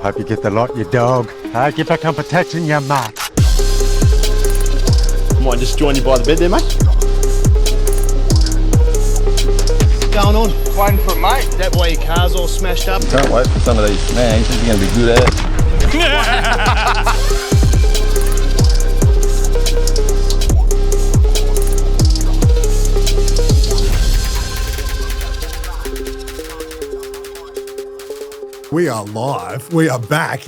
Hope you get the lot, you dog. Get back on protecting your mat. Might just join you by the bed there, mate. What's going on? Waiting for a mate. That way your car's all smashed up. Can't wait for some of these snags. This is going to be good at it. We are live. We are back.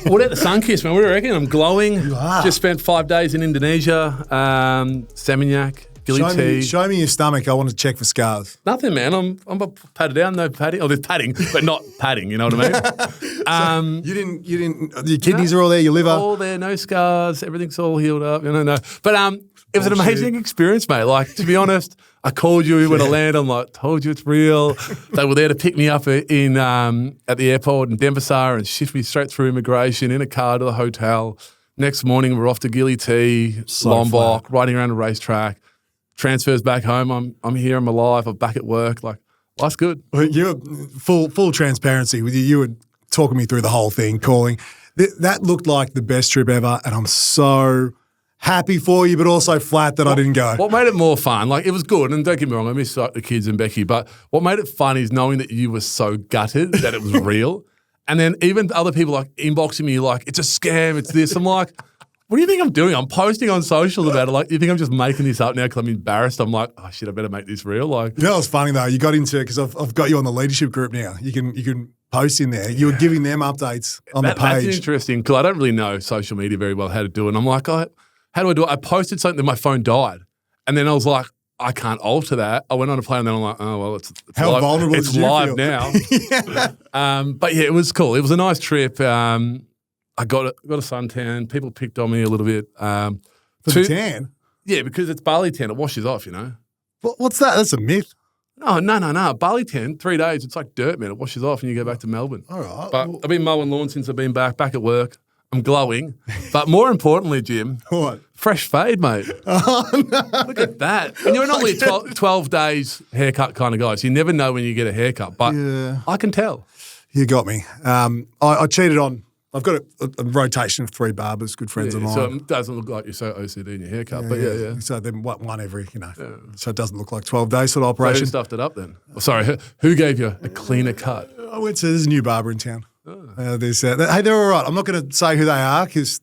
What about the sun kiss, man? What do you reckon? I'm glowing. You are. Just spent 5 days in Indonesia. Seminyak, Gilly tea. Show me your stomach. I want to check for scars. Nothing, man. I'm patted down. No padding. Oh, there's padding, but not padding. You know what I mean? You didn't. Your kidneys are all there. Your liver. All there. No scars. Everything's all healed up. No. But it was an amazing experience, mate. Like, to be honest, I called you when I landed. I'm like, told you it's real. They were there to pick me up in at the airport in Denpasar and shift me straight through immigration in a car to the hotel. Next morning, we're off to Gilly Tea, Lombok, riding around a racetrack. Transfers back home. I'm here. I'm alive. I'm back at work. Like, life's good. You're full transparency with you. You were talking me through the whole thing, calling. That looked like the best trip ever, and I'm so happy for you, but also flat that I didn't go. What made it more fun, like, it was good, and don't get me wrong, I miss the kids and Becky, but what made it fun is knowing that you were so gutted that it was real. And then even other people like inboxing me like, it's a scam, it's this. I'm like, what do you think I'm doing? I'm posting on socials about it. Like, you think I'm just making this up now because I'm embarrassed? I'm like, oh shit, I better make this real. Like, you know what's funny though? You got into, because I've got you on the leadership group now. You can post in there. You were giving them updates on the page. That's interesting because I don't really know social media very well how to do it. And I'm like, how do I do it? I posted something that my phone died. And then I was like, I can't alter that. I went on a plane and then I'm like, oh, well, it's how live. vulnerable it's did you live feel? now. Yeah. But yeah, it was cool. It was a nice trip. I got a suntan. People picked on me a little bit. For the tan? Yeah, because it's Bali tan. It washes off, you know. What's that? That's a myth. No. Bali tan, 3 days. It's like dirt, man. It washes off and you go back to Melbourne. All right. But I've been mowing lawn since I've been back at work. I'm glowing. But more importantly, Jim, what? Fresh fade, mate. Oh, no. Look at that. And you're normally 12 days haircut kind of guy, so you never know when you get a haircut. But yeah. I can tell. You got me. I cheated on. I've got a rotation of 3 barbers, good friends of mine. So it doesn't look like you're so OCD in your haircut, but yeah. So then one every, so it doesn't look like 12 days sort of operation. So who stuffed it up then? Oh, sorry, who gave you a cleaner cut? I went to, there's a new barber in town. Hey, they're all right. I'm not going to say who they are because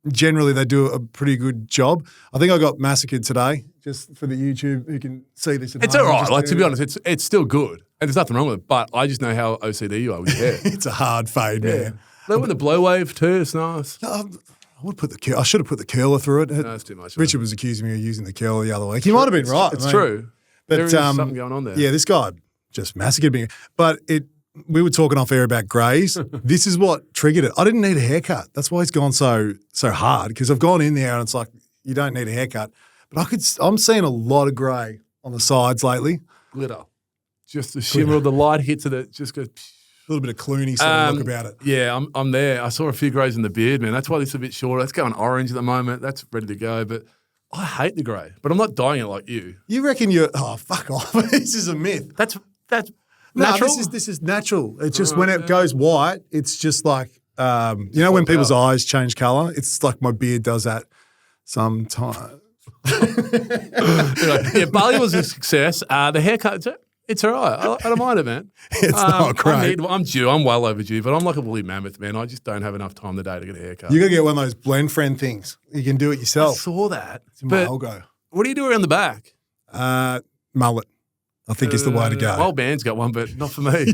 generally they do a pretty good job. I think I got massacred today just for the YouTube who can see this at home. It's all right. Like, to be honest, it's still good. And there's nothing wrong with it. But I just know how OCD you are with your hair. It's a hard fade, man. That with the blow wave too, it's nice. I should have put the curler through it. No, that's too much. Richard was accusing me of using the curler the other week. He might have been right. It's true. But there is something going on there. Yeah, this guy just massacred me. But we were talking off air about greys. This is what triggered it. I didn't need a haircut. That's why it's gone so hard, because I've gone in there and it's like, you don't need a haircut. But I'm seeing a lot of grey on the sides lately. Glitter. Just the shimmer of the light hits it. It just goes. A little bit of Clooney sort of look about it. Yeah, I'm there. I saw a few greys in the beard, man. That's why this is a bit shorter. It's going orange at the moment. That's ready to go. But I hate the grey. But I'm not dyeing it like you. You reckon fuck off. This is a myth. That's natural? No, this is natural. It's just when it goes white, it's just like, when people's eyes change colour? It's like my beard does that sometimes. Yeah, Bali was a success. The haircut, it's all right. I don't mind it, man. It's not great. I'm due. I'm well overdue, but I'm like a woolly mammoth, man. I just don't have enough time today to get a haircut. You got to get one of those blend friend things. You can do it yourself. I saw that. It's in my Olgo. What do you do around the back? Mullet. I think is the way to go. My old band's got one, but not for me.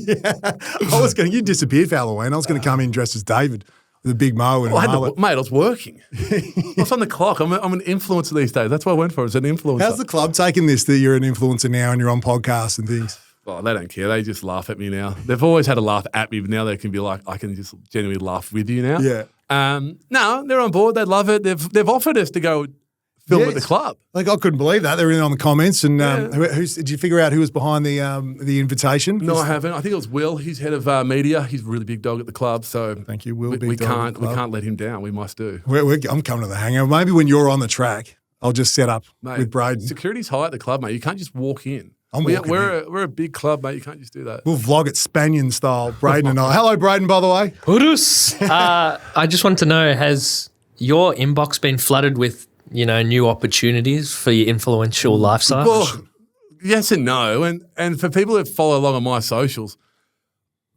You disappeared for Halloween. I was going to come in dressed as David with a big mo and a mullet. Mate, I was working. I was on the clock. I'm an influencer these days. That's what I went for. It's an influencer. How's the club taking this that you're an influencer now and you're on podcasts and things? Oh, they don't care. They just laugh at me now. They've always had a laugh at me, but now they can be like, I can just genuinely laugh with you now. Yeah. No, they're on board. They love it. They've offered us to go film at the club. Like, I couldn't believe that. They were in on the comments. And did you figure out who was behind the invitation? No, I haven't. I think it was Will. He's head of media. He's a really big dog at the club. So thank you, Will. We can't let him down. We must do. I'm coming to the hangover. Maybe when you're on the track, I'll just set up with Braden. Security's high at the club, mate. You can't just walk in. I'm walking in. We're a big club, mate. You can't just do that. We'll vlog it Spanian style, Braden and I. Hello, Braden, by the way. HOOROO. I just want to know, has your inbox been flooded with, new opportunities for your influential lifestyle? Well, yes and no. And for people that follow along on my socials,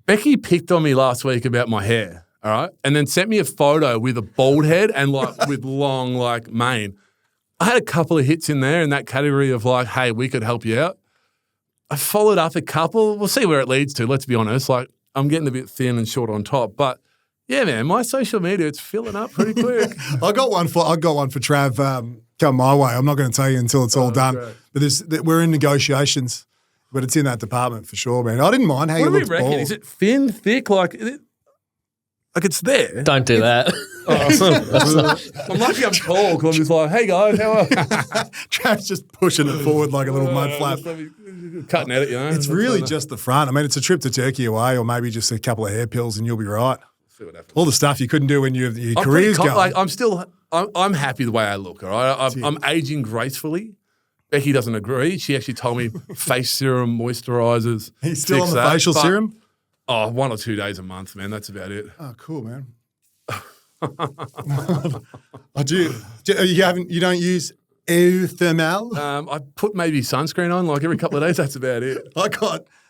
Becky picked on me last week about my hair, all right? And then sent me a photo with a bald head and with long mane. I had a couple of hits in there in that category of hey, we could help you out. I followed up a couple. We'll see where it leads to, let's be honest. I'm getting a bit thin and short on top. But yeah, man, my social media, it's filling up pretty quick. I got one for Trav come my way. I'm not going to tell you until it's all done. Great. But we're in negotiations. But it's in that department for sure, man. I didn't mind how you What do we looked reckon? bald. Is it thin, thick? It's there? Don't do that. I'm lucky I'm tall because I'm just hey guys, how are you? Trav's just pushing it forward like a little mud flap. Cutting at it, It's really just the front. I mean, it's a trip to Turkey away or maybe just a couple of hair pills and you'll be right. See what happens. All the stuff you couldn't do when your I'm career's pretty going. I'm happy the way I look, all right? I'm aging gracefully. Becky doesn't agree. She actually told me face serum, moisturizers. He's still on fix the that, facial but- serum? Oh, 1 or 2 days a month, man. That's about it. Oh, cool, man. You don't use eau thermal? I put maybe sunscreen on every couple of days. That's about it.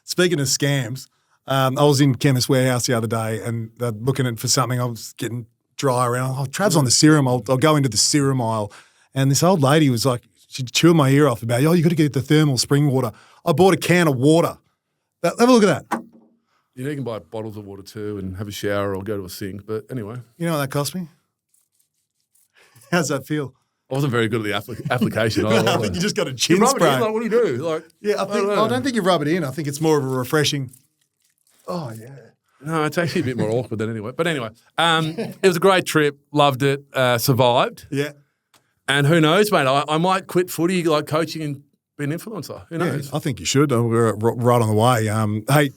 Speaking of scams, I was in Chemist Warehouse the other day and looking for something. I was getting dry around. Oh, Trav's on the serum. I'll go into the serum aisle. And this old lady was she'd chewed my ear off about, you got to get the thermal spring water. I bought a can of water. Have a look at that. You can buy bottles of water too and have a shower or go to a sink. But anyway. You know what that cost me? How's that feel? I wasn't very good at the application. I think you just got a chin you rub spray. it in, what do you do? Yeah, I don't think you rub it in. I think it's more of a refreshing. Oh, yeah. No, it's actually a bit more awkward than anyway. But anyway, it was a great trip. Loved it. Survived. Yeah. And who knows, mate? I might quit footy, coaching and be an influencer. Who knows? I think you should. We're right on the way. Hey,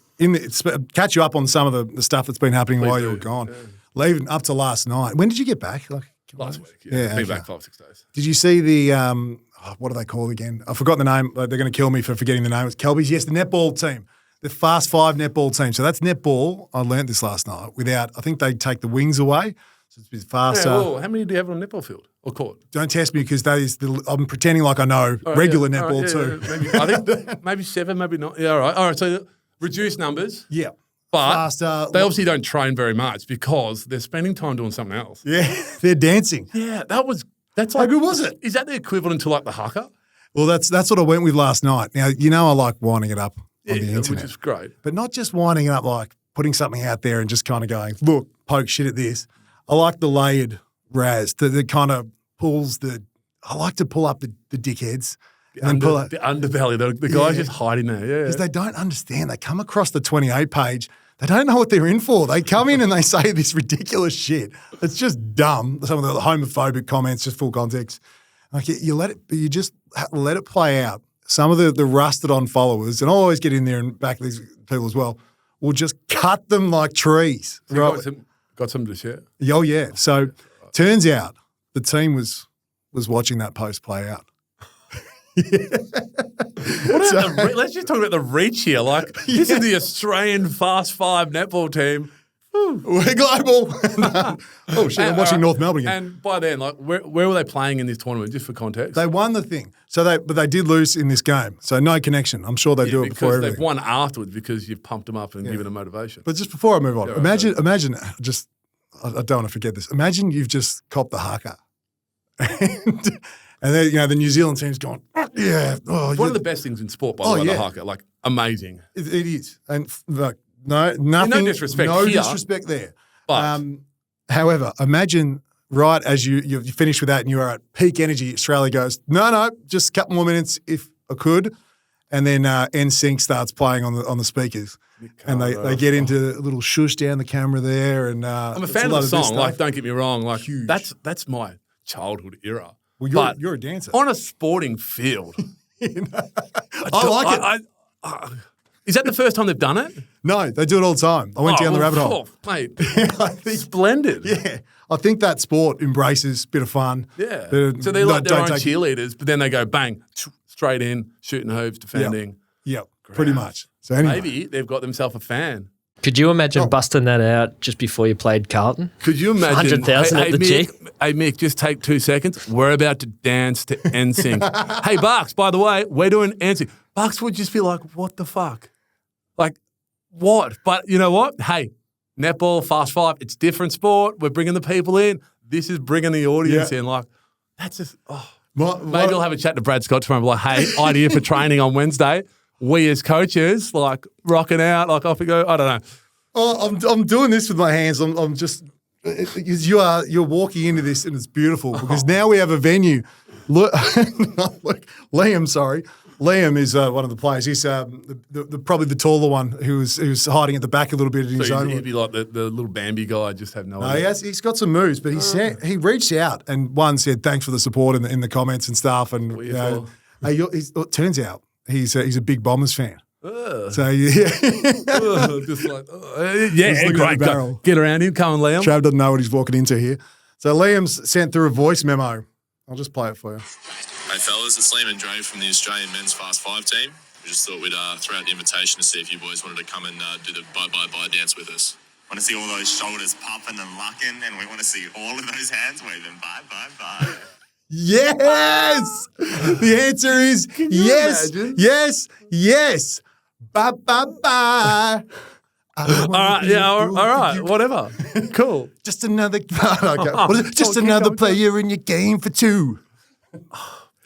catch you up on some of the stuff that's been happening while you were gone. Yeah. Leaving up to last night. When did you get back? Last week. Yeah, Been okay. back 5-6 days. Did you see the what are they called again? I've forgotten the name. They're going to kill me for forgetting the name. It's Kelby's. Yes, the netball team. The Fast 5 netball team. So that's netball. I learnt this last night. I think they take the wings away. So it's a bit faster. Yeah, well, how many do you have on a netball field or court? Don't test me because I'm pretending like I know regular netball too. Maybe, I think maybe 7, maybe not. Yeah, all right. All right, so reduced numbers. Yeah. But Faster. they obviously don't train very much because they're spending time doing something else. Yeah, they're dancing. Yeah, that's How good was it? Is that the equivalent to the haka? Well, that's what I went with last night. Now, I like winding it up on the internet. Which is great. But not just winding it up putting something out there and just kind of going, look, poke shit at this. I like the layered Raz that kind of pulls I like to pull up the dickheads. The underbelly, the guy's just hiding there, yeah. Because they don't understand. They come across the 28 page. They don't know what they're in for. They come in and they say this ridiculous shit. It's just dumb. Some of the homophobic comments, just full context. You just let it play out. Some of the rusted on followers, and I'll always get in there and back these people as well, will just cut them like trees. So you got some to share? Oh, yeah. So turns out the team was watching that post play out. Let's just talk about the reach here. This is the Australian Fast 5 netball team. We're global. Oh, shit. I'm watching North Melbourne again. And by then, where were they playing in this tournament, just for context? They won the thing. But they did lose in this game. So no connection. I'm sure they do it before because everything. they've won afterwards because you've pumped them up and given them motivation. But just before I move on, Yeah, imagine, I don't want to forget this. Imagine you've just copped the haka. And then, the New Zealand team's gone, yeah. Oh, It's one of the best things in sport, by the way, the haka. Amazing. It is. And nothing. No disrespect No here. disrespect there. But however, imagine right as you finish with that and you are at peak energy, Australia goes, no, just a couple more minutes if I could. And then NSYNC starts playing on the speakers. And they get into a little shush down the camera there. And I'm a fan of the song. Don't get me wrong. Huge. That's my childhood era. Well, you're a dancer. On a sporting field. I like it. Is that the first time they've done it? No, they do it all the time. I went down the rabbit hole. Mate, I think, splendid. yeah. I think that sport embraces a bit of fun. Yeah. So they're like their own cheerleaders, but then they go bang, straight in, shooting hoops, defending. Yep, pretty much. So anyway. Maybe they've got themselves a fan. Could you imagine busting that out just before you played Carlton? Could you imagine? 100,000 at the G? Hey, Mick, just take 2 seconds. We're about to dance to NSYNC. Hey, Bucks, by the way, we're doing NSYNC. Bucks would just be like, what the fuck? Like, what? But you know what? Hey, netball, fast five, it's different sport. We're bringing the people in. This is bringing the audience in. Like, that's just, maybe I'll have a chat to Brad Scott tomorrow. Like, hey, idea for training on Wednesday. We as coaches, like, rocking out, like, off we go. I don't know. Oh, I'm doing this with my hands. I'm just you're walking into this and it's beautiful because now we have a venue. Look, Liam, sorry. Liam is one of the players. He's probably the taller one who's hiding at the back a little bit in his own. He'd be like the little Bambi guy. I just have no idea. He's got some moves, but he reached out and said thanks for the support in the comments and stuff. And it turns out he's a big Bombers fan. So yeah, just like great. Get around him, come on, Liam. Trav doesn't know what he's walking into here. So Liam's sent through a voice memo. I'll just play it for you. Hey fellas, it's Liam and Dre from the Australian Men's Fast 5 team. We just thought we'd throw out the invitation to see if you boys wanted to come and do the bye dance with us. Want to see all those shoulders popping and lucking, and we want to see all of those hands waving bye. Yes! The answer is yes, imagine? yes. Bye. All right, whatever. Cool. Just another what is it? Just another player in your game for 2.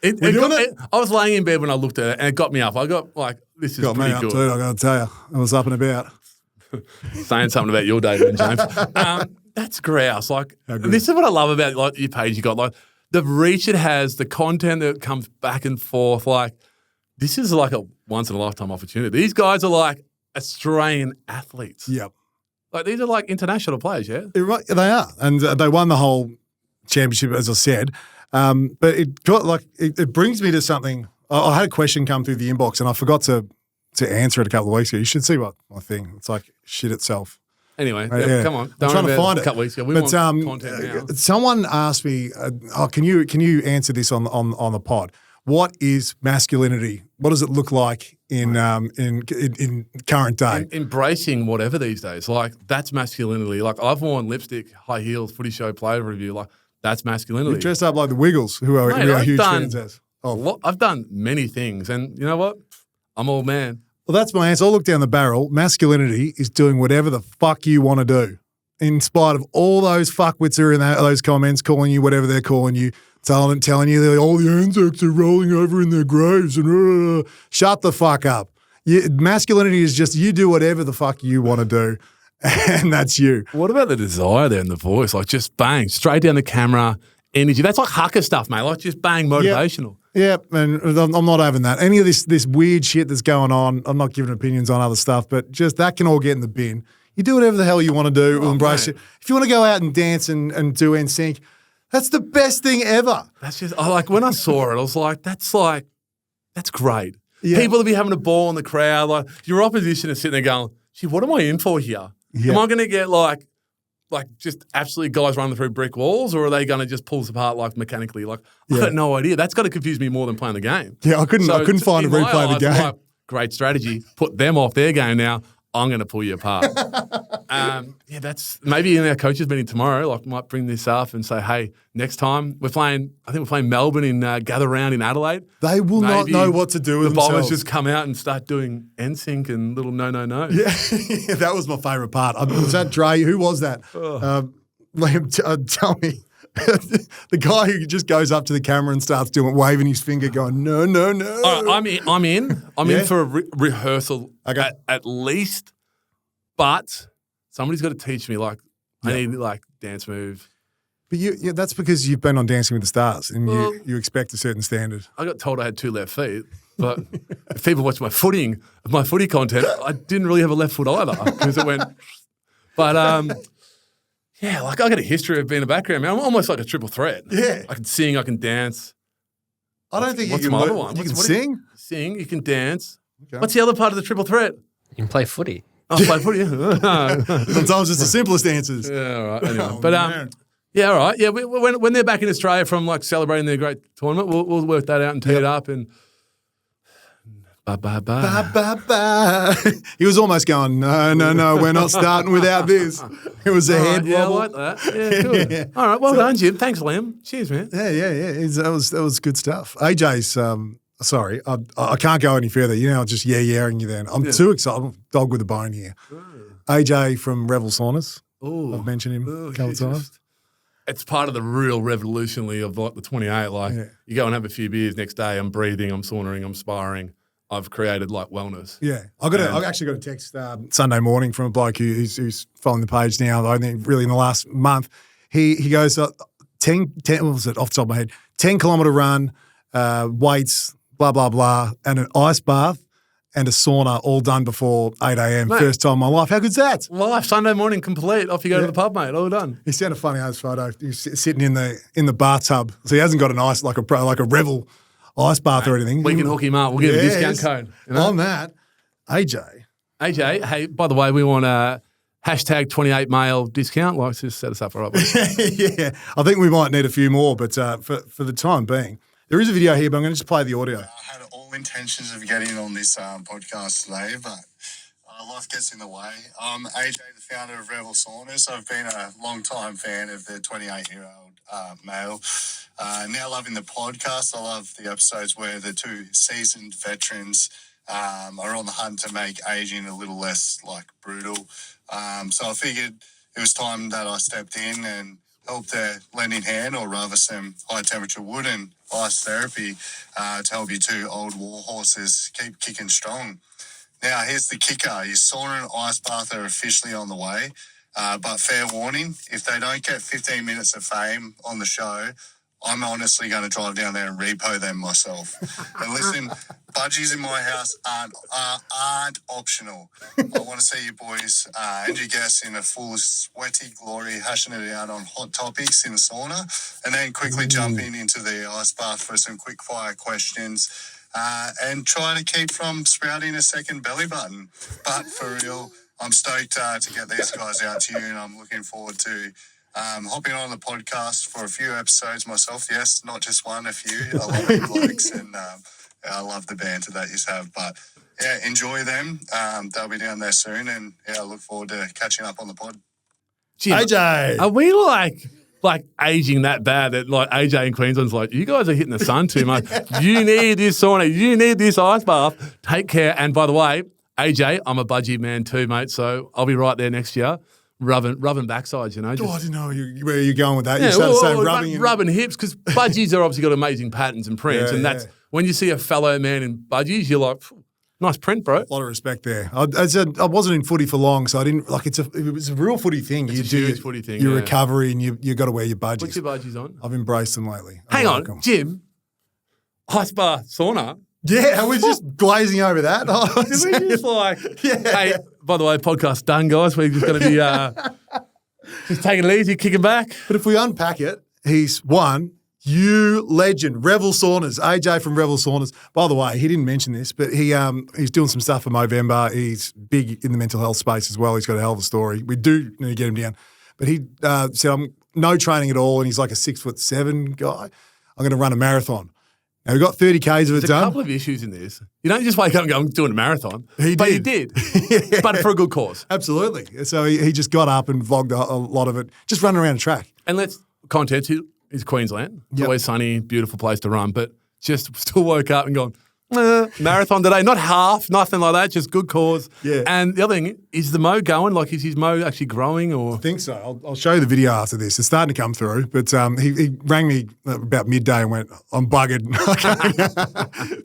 I was laying in bed when I looked at it, and it got me up. I got like, this is got pretty me up good. too, I got to tell you. I was up and about. Saying something about your day, then, James. That's grouse. Like, this is what I love about like your page. You got like the reach it has, the content that comes back and forth. Like, this is like a once in a lifetime opportunity. These guys are like Australian athletes. Yep. Like, these are like international players, yeah? They are. And they won the whole championship, as I said. But it got like, it brings me to something. I had a question come through the inbox and I forgot to answer it a couple of weeks ago. You should see my thing. It's like shit itself. Anyway, Yeah. come on. I'm trying to find it. A couple weeks ago. We want content now. Someone asked me, can you answer this on the pod? What is masculinity? What does it look like in current day? Embracing whatever these days. Like, that's masculinity. Like, I've worn lipstick, high heels, footy show player review. Like, that's masculinity. You've dressed up like the Wiggles, who are huge fans as. I've done many things. And you know what? I'm all man. Well, that's my answer. I'll look down the barrel. Masculinity is doing whatever the fuck you want to do. In spite of all those fuckwits who are in those comments calling you whatever they're calling you, telling you that all the Anzacs are rolling over in their graves. And shut the fuck up. Masculinity is just you do whatever the fuck you want to do. And that's you. What about the desire there in the voice? Like, just bang, straight down the camera, energy. That's like Hucker stuff, mate. Like, just bang, motivational. Yep, and I'm not having that. Any of this weird shit that's going on, I'm not giving opinions on other stuff, but just that can all get in the bin. You do whatever the hell you want to do. Embrace it. If you want to go out and dance and do NSYNC, that's the best thing ever. That's just, when I saw it, I was like, that's great. Yeah. People will be having a ball in the crowd. Like, your opposition is sitting there going, gee, what am I in for here? Yeah. Am I going to get like just absolutely guys running through brick walls, or are they going to just pull us apart like mechanically? Like, I got no idea. That's got to confuse me more than playing the game. Yeah, I couldn't find a replay of the game. Like, great strategy. Put them off their game now. I'm going to pull you apart. That's maybe in our coaches meeting tomorrow. Like, might bring this up and say, hey, next time we're playing Melbourne in Gather Round in Adelaide. They will not know what to do with themselves. The Bombers just come out and start doing NSYNC and little no. Yeah, that was my favourite part. Was that Dre? Who was that? Liam, tell me. The guy who just goes up to the camera and starts waving his finger, going, no. All right, I'm in. I'm in for a rehearsal at least, but somebody's got to teach me. Like, I need like dance move. But that's because you've been on Dancing with the Stars and you expect a certain standard. I got told I had 2 left feet, but if people watch my footy content, I didn't really have a left foot either because it went. But yeah, like I got a history of being a background man. I'm almost like a triple threat. Yeah. I can sing, I can dance. I don't think what's you can. My other one? You can sing? Sing, you can dance. Okay. What's the other part of the triple threat? You can play footy. Oh, play footy. Sometimes it's the simplest answers. Yeah, all right. Anyway. But yeah, all right. Yeah, when they're back in Australia from like celebrating their great tournament, we'll work that out and tee it up and Bye, bye, bye. Ba, ba, ba. He was almost going, no, we're not starting without this. It was a head Yeah, I wobble. like that. Yeah, cool. Yeah. All right, well done, Jim. Thanks, Liam. Cheers, man. Yeah. That was good stuff. AJ's, sorry, I can't go any further. You know, I'm just yeah-yeahing you then. I'm too excited. I'm dog with a bone here. AJ from Revel Saunas. Ooh. I've mentioned him a couple of times. It's part of the real revolutionary of like the 28. Like you go and have a few beers next day. I'm breathing, I'm saunering, I'm sparring. I've created like wellness. Yeah, I've actually got a text Sunday morning from a bloke who's following the page now. I think really in the last month, he goes 10 what was it off the top of my head? 10-kilometer run, weights, blah blah blah, and an ice bath and a sauna all done before 8 a.m. Mate. First time in my life. How good's that? Life Sunday morning complete. Off you go to the pub, mate. All done. He sent a funny ass photo. He's sitting in the bathtub, so he hasn't got an ice like a Revel ice bath or anything. We can hook him up. We'll give him a discount code. You know? On that, AJ, hey, by the way, we want a hashtag 28 male discount. Like, just set us up, all right? yeah, I think we might need a few more, but for the time being, there is a video here, but I'm going to just play the audio. I had all intentions of getting on this podcast today, but life gets in the way. AJ, the founder of Revel Saunas. I've been a long-time fan of the 28-year-old male. Now loving the podcast. I love the episodes where the two seasoned veterans are on the hunt to make aging a little less like brutal. So I figured it was time that I stepped in and helped their lending hand, or rather some high-temperature wood and ice therapy to help you two old war horses keep kicking strong. Now, here's the kicker. Your sauna and ice bath are officially on the way. But fair warning, if they don't get 15 minutes of fame on the show, I'm honestly going to drive down there and repo them myself. And listen, budgies in my house aren't optional. I want to see you boys and your guests in a full sweaty glory, hashing it out on hot topics in the sauna, and then quickly jumping into the ice bath for some quick fire questions and trying to keep from sprouting a second belly button. But for real, I'm stoked to get these guys out to you, and I'm looking forward to hopping on the podcast for a few episodes myself. Yes, not just one, a few. I love you blokes, and I love the banter that you have. But yeah, enjoy them. They'll be down there soon, and yeah, I look forward to catching up on the pod. Jim, AJ. Are we like aging that bad that like AJ in Queensland's like, you guys are hitting the sun too much. You need this sauna. You need this ice bath. Take care. And by the way, AJ, I'm a budgie man too, mate. So I'll be right there next year. Rubbing backsides, you know. I didn't know where you're going with that. You started saying rubbing hips, because budgies are obviously got amazing patterns and prints, and that's when you see a fellow man in budgies, you're like, nice print, bro. A lot of respect there. I said I wasn't in footy for long, so I didn't like. It was a real footy thing. It's a huge footy thing. Your recovery, and you got to wear your budgies. Put your budgies on. I've embraced them lately. Hang on, Jim. Ice bath, sauna. Yeah, I was just glazing over that. Did we just like, hey, by the way, podcast done, guys. We're just going to be just taking it easy, kicking back. But if we unpack it, he's one, you legend, Revel Saunas, AJ from Revel Saunas. By the way, he didn't mention this, but he's doing some stuff for Movember. He's big in the mental health space as well. He's got a hell of a story. We do need to get him down. But he said, I'm no training at all, and he's like a 6'7" guy. I'm going to run a marathon. Now, we got 30 Ks of it There's done. a couple of issues in this. You don't just wake up and go, I'm doing a marathon. But he did. But for a good cause. Absolutely. So he just got up and vlogged a lot of it, just running around a track. And context is Queensland. It's always sunny, beautiful place to run, but just still woke up and gone, marathon today. Not half, nothing like that, just good cause. Yeah. And the other thing, is the mow going? Like, is his mow actually growing? Or I think so. I'll show you the video after this. It's starting to come through, but he rang me about midday and went, I'm buggered.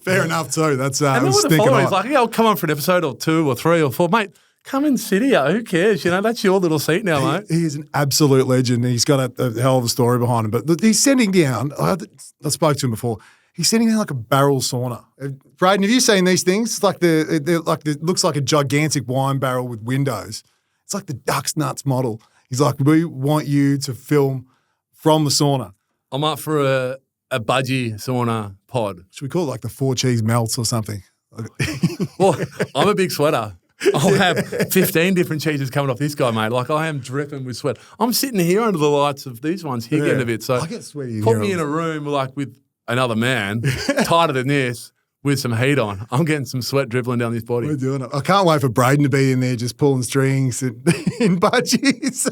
Fair enough too. That's and then with the following, he's like, I'll come on for an episode or 2 or 3 or 4. Mate, come and sit here. Who cares? You know, that's your little seat now, mate. He is an absolute legend. He's got a hell of a story behind him. But he's sending down, I spoke to him before, he's sending down like a barrel sauna. Braden, have you seen these things? It's like it looks like a gigantic wine barrel with windows. It's like the Ducks Nuts model. He's like, we want you to film from the sauna. I'm up for a budgie sauna pod. Should we call it like the 4 cheese melts or something? Well, I'm a big sweater. I'll have 15 different cheeses coming off this guy, mate. Like, I am dripping with sweat. I'm sitting here under the lights of these ones here getting a bit. So I get sweaty. put me in a room like with another man, tighter than this, with some heat on. I'm getting some sweat dribbling down this body. We're doing it. I can't wait for Braden to be in there just pulling strings in budgies.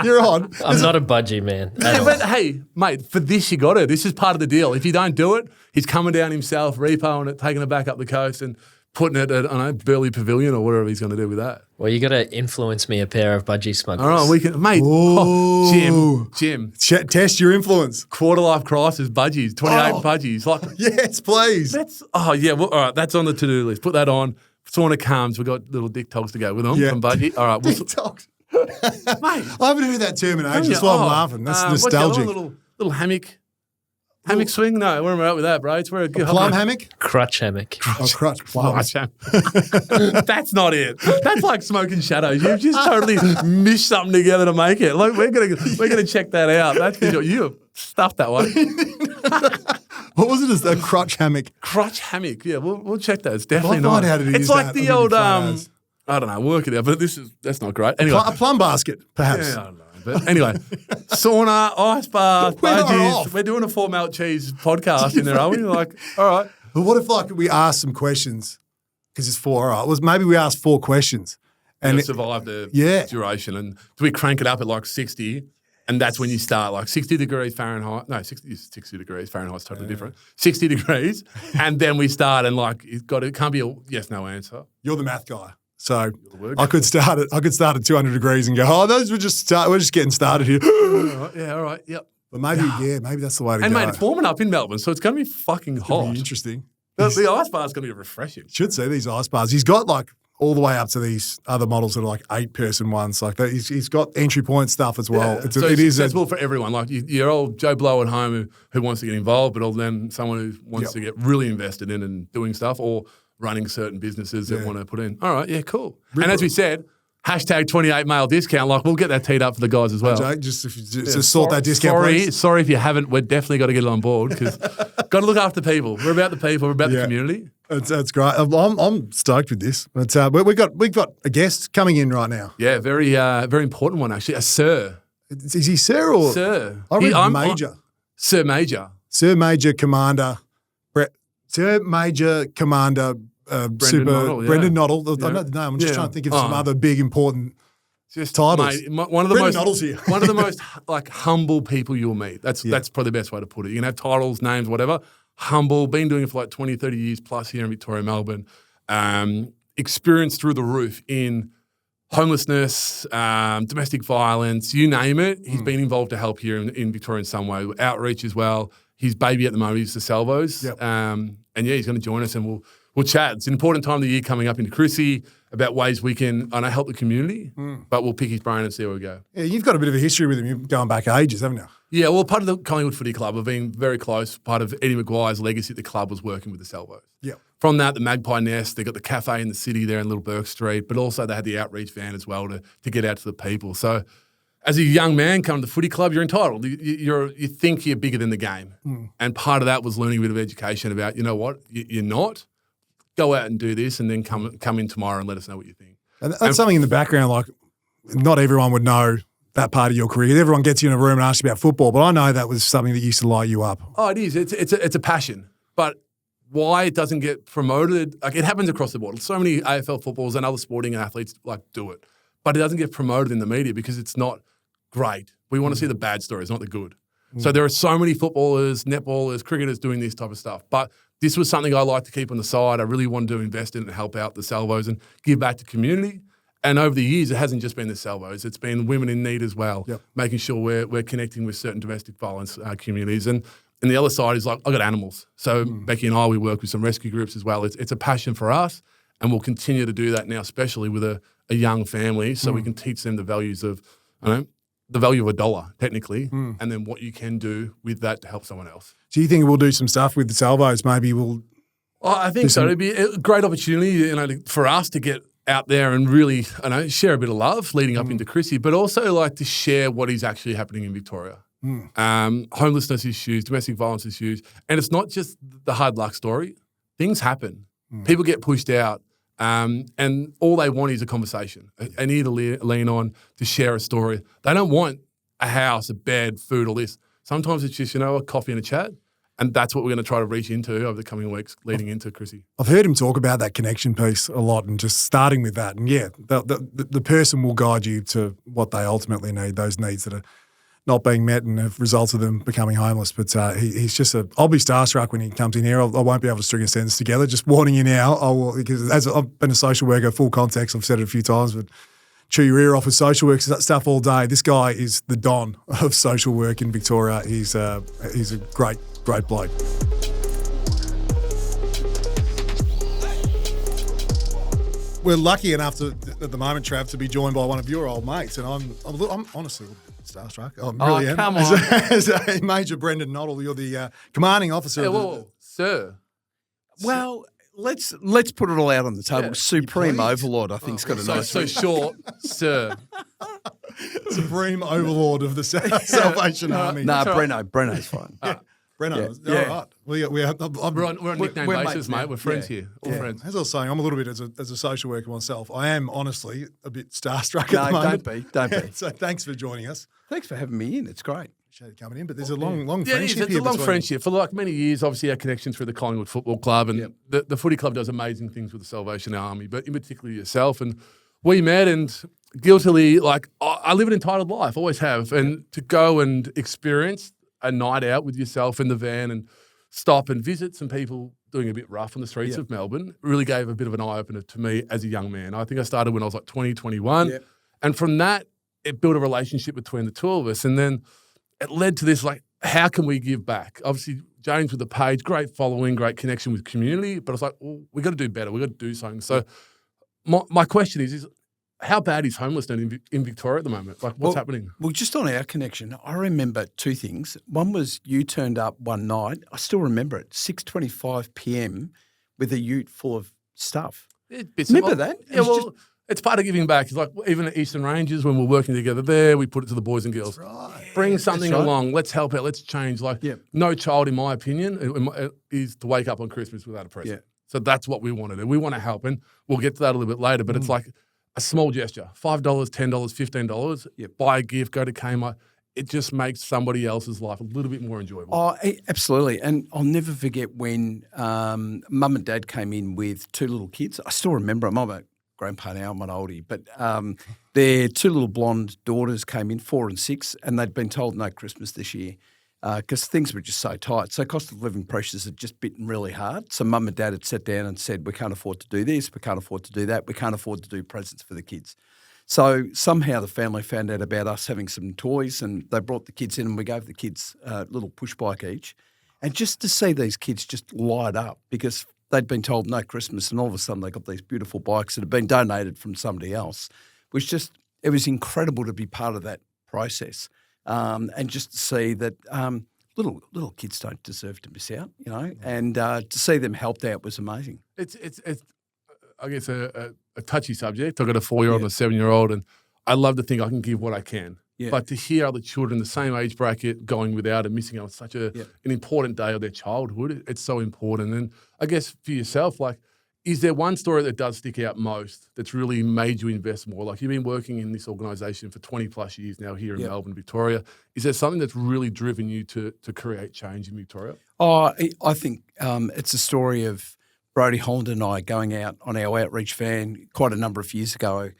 You're on. I'm not a budgie, man. Yeah, but hey, mate, for this you got it. This is part of the deal. If you don't do it, he's coming down himself, repoing it, taking it back up the coast and putting it at, I don't know, Burley Pavilion or whatever he's going to do with that. Well, you got to influence me a pair of budgie smugglers. All right, we can, mate. Jim. Test your influence. Quarter life crisis budgies, 28 budgies. Like, Yes, please. all right, that's on the to-do list. Put that on. Sauna comes, we've got little dick togs to go with them from budgie. All right, TikTok. mate. I haven't heard that term in ages. That's why I'm laughing. That's nostalgic. What's the other little hammock swing? No, where am I at with that, bro? It's where a Plum hammock? Crutch hammock. Crutch. Crutch hammock. That's not it. That's like smoke and shadows. You've just totally mished something together to make it. Like we're gonna check that out. That's because you have stuffed that one. What was it? A crutch hammock? Crutch hammock. Yeah, we'll check that. It's definitely I'll find not. out how to It's use like that. the I'll old give you photos. I don't know, work it out, but that's not great. Anyway. A plum basket, perhaps. Yeah, I don't know. But anyway, sauna, ice bath, We're budgies. off. We're doing a 4 melt cheese podcast in there, are we? Like, all right. But what if we ask some questions? Because it's 4. All right. Maybe we ask 4 questions. And And survive the Yeah. duration. And do we crank it up at like 60? And that's when you start like 60 degrees Fahrenheit. No, 60 degrees Fahrenheit's totally different. 60 degrees. And then we start and like it can't be a yes, no answer. you're the math guy. So I could start at 200 degrees and go, we're just getting started here. All right. Yep. But maybe that's the way to And go. mate, it's warming up in Melbourne, so it's going to be fucking It'd hot. be interesting. The ice bar's going to be refreshing. Should see these ice bars. He's got like all the way up to these other models that are like 8-person ones. Like that. He's got entry point stuff as well. Yeah. It is accessible for everyone. Like your old Joe Blow at home who wants to get involved, but then someone who wants to get really invested in and doing stuff or running certain businesses that want to put in. All right, yeah, cool. And as we said, hashtag 28 male discount. Like we'll get that teed up for the guys as well. Jake, just sort that discount. Please. Sorry if you haven't. We're definitely got to get it on board because got to look after people. We're about the people. We're about the community. That's great. I'm stoked with this. But we've got a guest coming in right now. Yeah, very important one actually. A sir. Is he Sir or Sir? I read Major. Sir Major. Sir Major Commander. Sir Major Commander. Brendan Nottle, yeah. Brendan Nottle. I Yeah. know the name. I'm just Yeah. trying to think of some other big important Just titles. mate, one of the Brendan most Nottle's here. one of the most like humble people you'll meet. That's probably the best way to put it. You can have titles, names, whatever. Humble, been doing it for like 20, 30 years plus here in Victoria, Melbourne. Experience through the roof in homelessness, domestic violence, you name it. He's been involved to help here in Victoria in some way. Outreach as well. His baby at the moment is the Salvos. Yep. And he's going to join us and we'll chat. It's an important time of the year coming up into Chrissy about ways we can, I know, help the community, but we'll pick his brain and see where we go. Yeah, you've got a bit of a history with him. You're going back ages, haven't you? Yeah, well, part of the Collingwood Footy Club, I've been very close. Part of Eddie Maguire's legacy at the club was working with the Salvos. Yeah. From that, the Magpie Nest, they got the cafe in the city there in Little Burke Street, but also they had the outreach van as well to get out to the people. So as a young man coming to the footy club, you're entitled. You think you're bigger than the game. And part of that was learning a bit of education about, you know what, you're not. Go out and do this and then come in tomorrow and let us know what you think. And that's something in the background, like not everyone would know that part of your career. Everyone gets you in a room and asks you about football, but I know that was something that used to light you up. Oh, it is. It's a passion. But why it doesn't get promoted, like it happens across the board. So many AFL footballers and other sporting athletes like do it. But it doesn't get promoted in the media because it's not great. We want to see the bad stories, not the good. So there are so many footballers, netballers, cricketers doing this type of stuff. But this was something I like to keep on the side. I really wanted to invest in and help out the Salvos and give back to community. And over the years, it hasn't just been the Salvos. It's been women in need as well, making sure we're connecting with certain domestic violence communities. And the other side is like, I've got animals. So Becky and I, we work with some rescue groups as well. It's a passion for us, and we'll continue to do that now, especially with a young family, so we can teach them the values of, the value of $1, technically, and then what you can do with that to help someone else. Do you think we'll do some stuff with the Salvos? Maybe we'll... Well, I think so. It'd be a great opportunity, for us to get out there and really, share a bit of love leading up into Chrissy, but also like to share what is actually happening in Victoria. Homelessness issues, domestic violence issues, and it's not just the hard luck story. Things happen. People get pushed out, and all they want is a conversation, an ear to lean on, to share a story. They don't want a house, a bed, food, all this. Sometimes it's just, a coffee and a chat. And that's what we're going to try to reach into over the coming weeks leading into Chrissy. I've heard him talk about that connection piece a lot and just starting with that. And yeah, the person will guide you to what they ultimately need, those needs that are not being met and have resulted in them becoming homeless. But he's just I'll be starstruck when he comes in here. I won't be able to string a sentence together. Just warning you now, because as I've been a social worker, full context, I've said it a few times, but chew your ear off with social work stuff all day. This guy is the don of social work in Victoria. He's a great bloke. We're lucky enough at the moment, Trav, to be joined by one of your old mates, and I'm honestly a little bit starstruck. I really am. Come on. As a Major Brendan Nottle, you're the commanding officer. Sir. Well, let's put it all out on the table. Yeah. Supreme Overlord, I think, has got a nice. So short, sir. Supreme Overlord of the Salvation Army. Nah, Breno's fine. Brenno, Yeah. all right. We're on nickname basis, mate. We're friends here. All friends. As I was saying, I'm a little bit as a social worker myself. I am honestly a bit starstruck at the moment. Don't be. So thanks for joining us. Thanks for having me in. It's great. Appreciate you coming in. But there's a long Yeah, friendship it's here. a long between- friendship. For like many years, obviously our connection through the Collingwood Football Club and the footy club does amazing things with the Salvation Army, but in particular yourself. And we met and guiltily, like, I live an entitled life, always have. And to go and experience a night out with yourself in the van and stop and visit some people doing a bit rough on the streets of Melbourne really gave a bit of an eye-opener to me as a young man. I think I started when I was like 20, 21. Yep. And from that, it built a relationship between the two of us. And then it led to this, like, how can we give back? Obviously, James with the page, great following, great connection with community. But I was like, well, we got to do better. We got to do something. So my question is how bad is homelessness in Victoria at the moment? Like, what's happening? Well, just on our connection, I remember two things. One was you turned up one night. I still remember it, 6:25 p.m. with a ute full of stuff. Remember that? Yeah, well, it's part of giving back. It's like even at Eastern Ranges when we're working together there, we put it to the boys and girls. Right. Bring something along. Let's help out. Let's change. Like, no child, in my opinion, is to wake up on Christmas without a present. Yeah. So that's what we want to do. We want to help, and we'll get to that a little bit later. But it's like a small gesture: $5, $10, $15. Buy a gift. Go to Kmart. It just makes somebody else's life a little bit more enjoyable. Oh, absolutely. And I'll never forget when Mum and Dad came in with two little kids. I still remember them. I'm a grandpa now, I'm an oldie. But their two little blonde daughters came in, 4 and 6, and they'd been told no Christmas this year because things were just so tight. So cost of living pressures had just bitten really hard. So Mum and Dad had sat down and said, we can't afford to do this, we can't afford to do that, we can't afford to do presents for the kids. So somehow the family found out about us having some toys and they brought the kids in and we gave the kids a little push bike each. And just to see these kids just light up because they'd been told no Christmas and all of a sudden they got these beautiful bikes that had been donated from somebody else, it was incredible to be part of that process and just to see that little kids don't deserve to miss out, you know, and to see them helped out was amazing. It's I guess, a touchy subject. I've got a 4-year-old and a 7-year-old, and I love to think I can give what I can. Yeah. But to hear other children the same age bracket going without and missing out on such an important day of their childhood, it's so important. And I guess for yourself, like, is there one story that does stick out most that's really made you invest more? Like, you've been working in this organisation for 20 plus years now here in Melbourne, Victoria. Is there something that's really driven you to create change in Victoria? Oh, I think it's a story of Brodie Holland and I going out on our outreach van quite a number of years ago,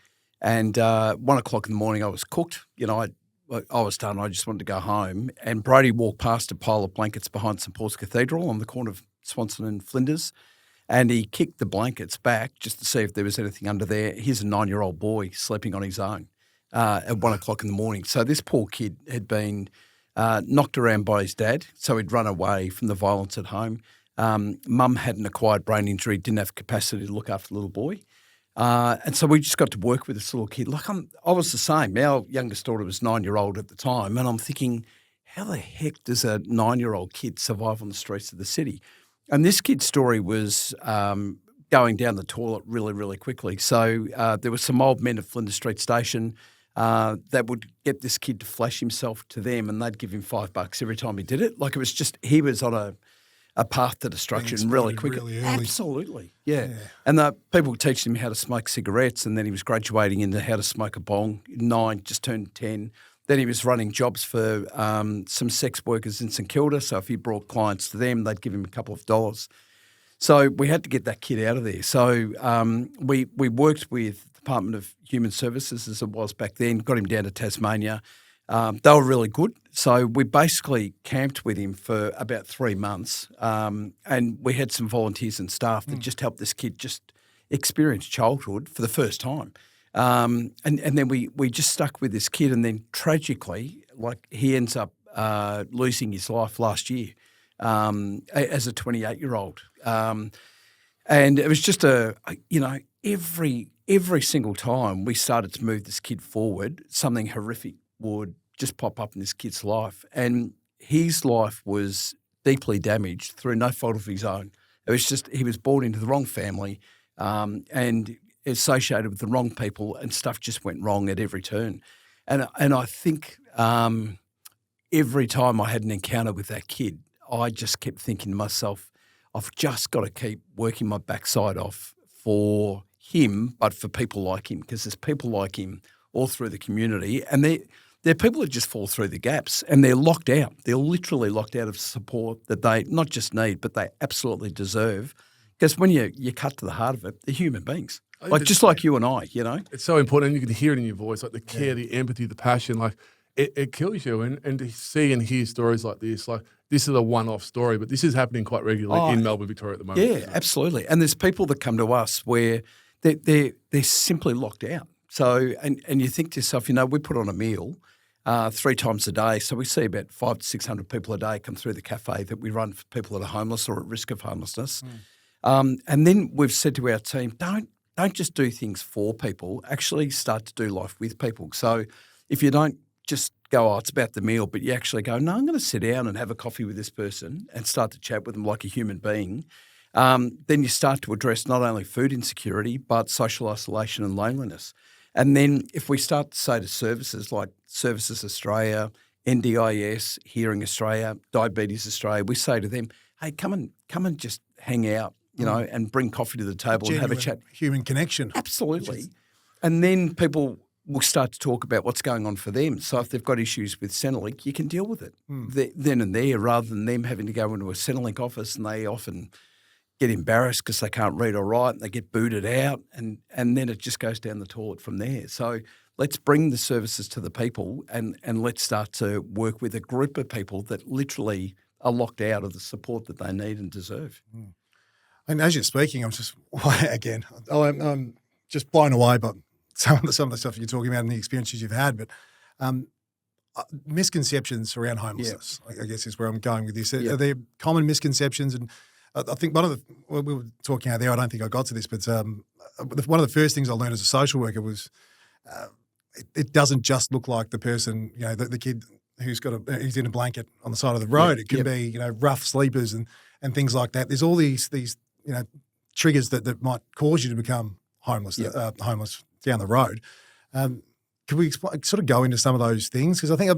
and 1 o'clock in the morning I was cooked. You know, I was done. I just wanted to go home, and Brodie walked past a pile of blankets behind St Paul's Cathedral on the corner of Swanson and Flinders, and he kicked the blankets back just to see if there was anything under there. Here's a 9-year-old boy sleeping on his own at 1 o'clock in the morning. So this poor kid had been knocked around by his dad, so he'd run away from the violence at home. Mum had an acquired brain injury, didn't have capacity to look after the little boy. And so we just got to work with this little kid. Like I was the same. Our youngest daughter was 9-year-old at the time, and I'm thinking, how the heck does a 9-year-old kid survive on the streets of the city? And this kid's story was going down the toilet really, really quickly. So there were some old men at Flinders Street Station that would get this kid to flash himself to them, and they'd give him $5 every time he did it. Like, it was just, he was on a path to destruction really quickly. Really early. Absolutely, yeah. And the people were teaching him how to smoke cigarettes, and then he was graduating into how to smoke a bong. 9, just turned 10. Then he was running jobs for some sex workers in St Kilda. So if he brought clients to them, they'd give him a couple of dollars. So we had to get that kid out of there. So we worked with the Department of Human Services, as it was back then, got him down to Tasmania. They were really good. So we basically camped with him for about 3 months, and we had some volunteers and staff that just helped this kid just experience childhood for the first time. And then we just stuck with this kid, and then tragically, like, he ends up losing his life last year as a 28-year-old. And it was just every single time we started to move this kid forward, something horrific would just pop up in this kid's life. And his life was deeply damaged through no fault of his own. It was just he was born into the wrong family and associated with the wrong people, and stuff just went wrong at every turn. And I think every time I had an encounter with that kid, I just kept thinking to myself, I've just got to keep working my backside off for him, but for people like him, because there's people like him all through the community, and they're people that just fall through the gaps, and they're locked out. They're literally locked out of support that they not just need, but they absolutely deserve. Because when you cut to the heart of it, they're human beings, just like you and I, you know. It's so important, and you can hear it in your voice, like the care, the empathy, the passion, like it kills you. And to see and hear stories like this is a one-off story, but this is happening quite regularly in Melbourne, Victoria at the moment. Yeah, absolutely. And there's people that come to us where they're simply locked out. So, and you think to yourself, we put on a meal 3 times a day. So we see about 500 to 600 people a day come through the cafe that we run for people that are homeless or at risk of homelessness. And then we've said to our team, don't just do things for people, actually start to do life with people. So if you don't just go, it's about the meal, but you actually go, no, I'm going to sit down and have a coffee with this person and start to chat with them like a human being, then you start to address not only food insecurity, but social isolation and loneliness. And then if we start to say to services like Services Australia, NDIS, Hearing Australia, Diabetes Australia, we say to them, hey, come and just hang out, and bring coffee to the table and have a chat. Human connection. Absolutely. And then people will start to talk about what's going on for them. So if they've got issues with Centrelink, you can deal with it then and there, rather than them having to go into a Centrelink office, and they often get embarrassed because they can't read or write, and they get booted out, and then it just goes down the toilet from there. So let's bring the services to the people, and let's start to work with a group of people that literally are locked out of the support that they need and deserve. And as you're speaking, I'm just I'm just blown away by some of the stuff you're talking about and the experiences you've had. But misconceptions around homelessness, I guess, is where I'm going with this. Are there common misconceptions? And I think we were talking out there, I don't think I got to this, but one of the first things I learned as a social worker was it doesn't just look like the person, the kid who's he's in a blanket on the side of the road. It can be, rough sleepers and things like that. There's all these triggers that might cause you to become homeless down the road. Could we sort of go into some of those things? Because I think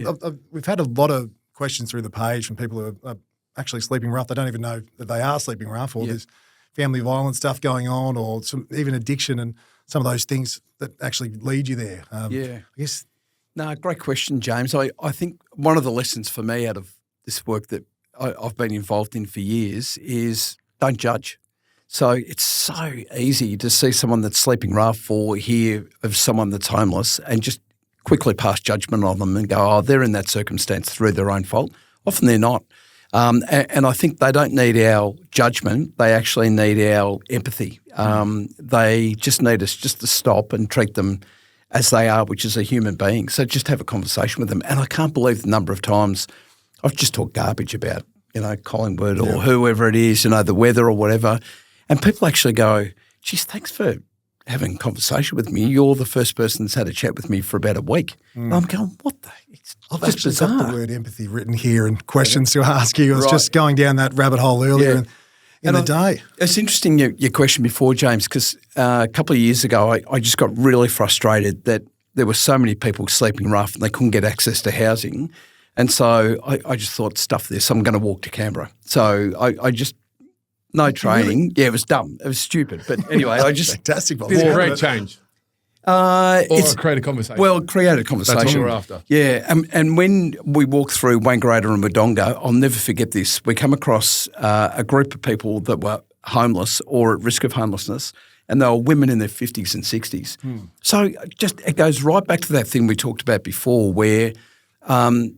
we've had a lot of questions through the page from people who are actually sleeping rough. They don't even know that they are sleeping rough, or there's family violence stuff going on, or even addiction and some of those things that actually lead you there. I guess. No, great question, James. I think one of the lessons for me out of this work that I've been involved in for years is don't judge. So it's so easy to see someone that's sleeping rough or hear of someone that's homeless and just quickly pass judgment on them and go, they're in that circumstance through their own fault. Often they're not. And I think they don't need our judgment. They actually need our empathy. They just need us just to stop and treat them as they are, which is a human being. So just have a conversation with them. And I can't believe the number of times I've just talked garbage about, Collingwood or whoever it is, the weather or whatever. And people actually go, geez, thanks for having a conversation with me. You're the first person that's had a chat with me for about a week. And I'm going, what the? I've actually got the word empathy written here and questions to ask you. I was just going down that rabbit hole earlier in the day. It's interesting your question before, James, because a couple of years ago I just got really frustrated that there were so many people sleeping rough and they couldn't get access to housing. And so I just thought, stuff this, I'm going to walk to Canberra. So I just – no training. Really? Yeah, it was dumb. It was stupid. But anyway, I just – fantastic. It's a great change. Or create a conversation? Well, create a conversation. That's what we're after. Yeah, and when we walk through Wangaratta and Wodonga, I'll never forget this. We come across a group of people that were homeless or at risk of homelessness, and they were women in their 50s and 60s. So it goes right back to that thing we talked about before where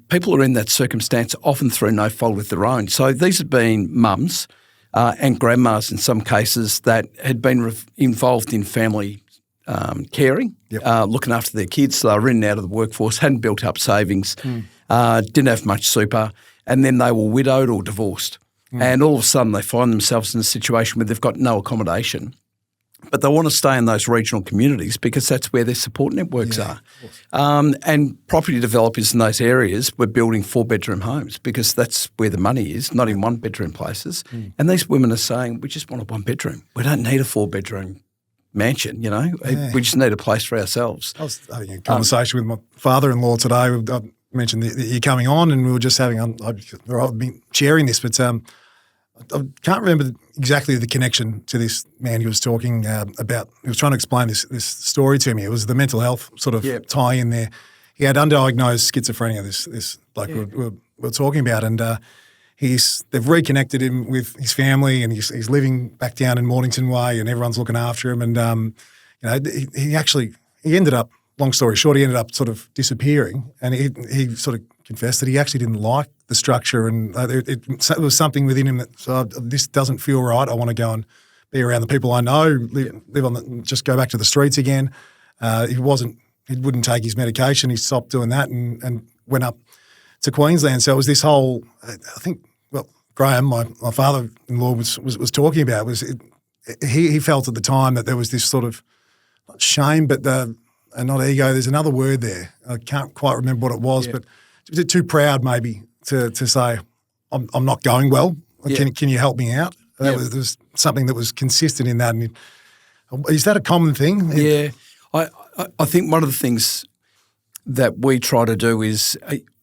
people are in that circumstance often through no fault of their own. So these have been mums and grandmas in some cases that had been involved in family caring, looking after their kids. So they were in and out of the workforce, hadn't built up savings, didn't have much super, and then they were widowed or divorced. And all of a sudden they find themselves in a situation where they've got no accommodation. But they want to stay in those regional communities because that's where their support networks are. And property developers in those areas were building 4-bedroom homes because that's where the money is, not in 1-bedroom places. And these women are saying, we just want a 1-bedroom. We don't need a 4-bedroom mansion, you know. We just need a place for ourselves. I was having a conversation with my father-in-law today. I mentioned that you're coming on and we were just having I've been sharing this, but I can't remember exactly the connection to this man he was talking about. He was trying to explain this story to me. It was the mental health sort of tie in there. He had undiagnosed schizophrenia, this like we're talking about, and they've reconnected him with his family, and he's living back down in Mornington Way, and everyone's looking after him. And you know, he ended up. Long story short, he ended up sort of disappearing, and he sort of confessed that he actually didn't like the structure, and it was something within him that this doesn't feel right. I want to go and be around the people I know, live on just go back to the streets again. He wouldn't take his medication. He stopped doing that and went up to Queensland. So it was this whole, I think, well, Graham, my father-in-law was talking about he felt at the time that there was this sort of not shame, but and not ego. There's another word there. I can't quite remember what it was, but too proud maybe to say, I'm not going well. Can you help me out? There was something that was consistent in that. And is that a common thing? Yeah. I think one of the things that we try to do is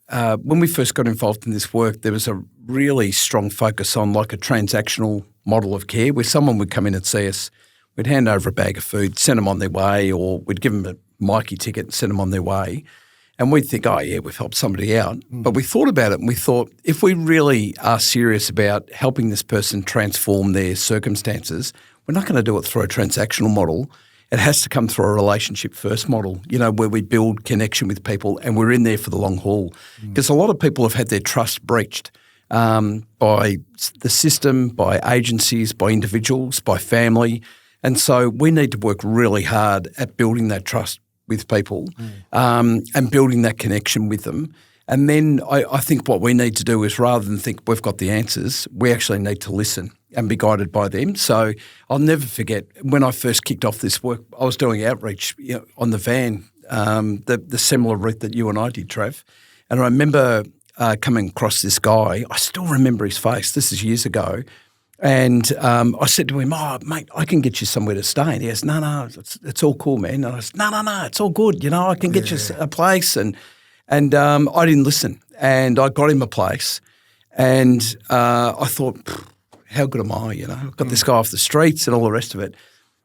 when we first got involved in this work, there was a really strong focus on like a transactional model of care where someone would come in and see us. We'd hand over a bag of food, send them on their way, or we'd give them a Mikey ticket and send them on their way. And we'd think, oh, yeah, we've helped somebody out. But we thought about it and we thought, if we really are serious about helping this person transform their circumstances, we're not going to do it through a transactional model. It has to come through a relationship-first model, you know, where we build connection with people and we're in there for the long haul. Because a lot of people have had their trust breached by the system, by agencies, by individuals, by family. And so we need to work really hard at building that trust with people and building that connection with them. And then I think what we need to do is rather than think we've got the answers, we actually need to listen and be guided by them. So I'll never forget when I first kicked off this work, I was doing outreach on the van, the similar route that you and I did, Trav. And I remember coming across this guy. I still remember his face. This is years ago. And I said to him, oh, mate, I can get you somewhere to stay. And he goes, no, it's all cool, man. And I said, no, it's all good. You know, I can get you a place. And I didn't listen. And I got him a place. And I thought, how good am I? You know, I've got this guy off the streets and all the rest of it.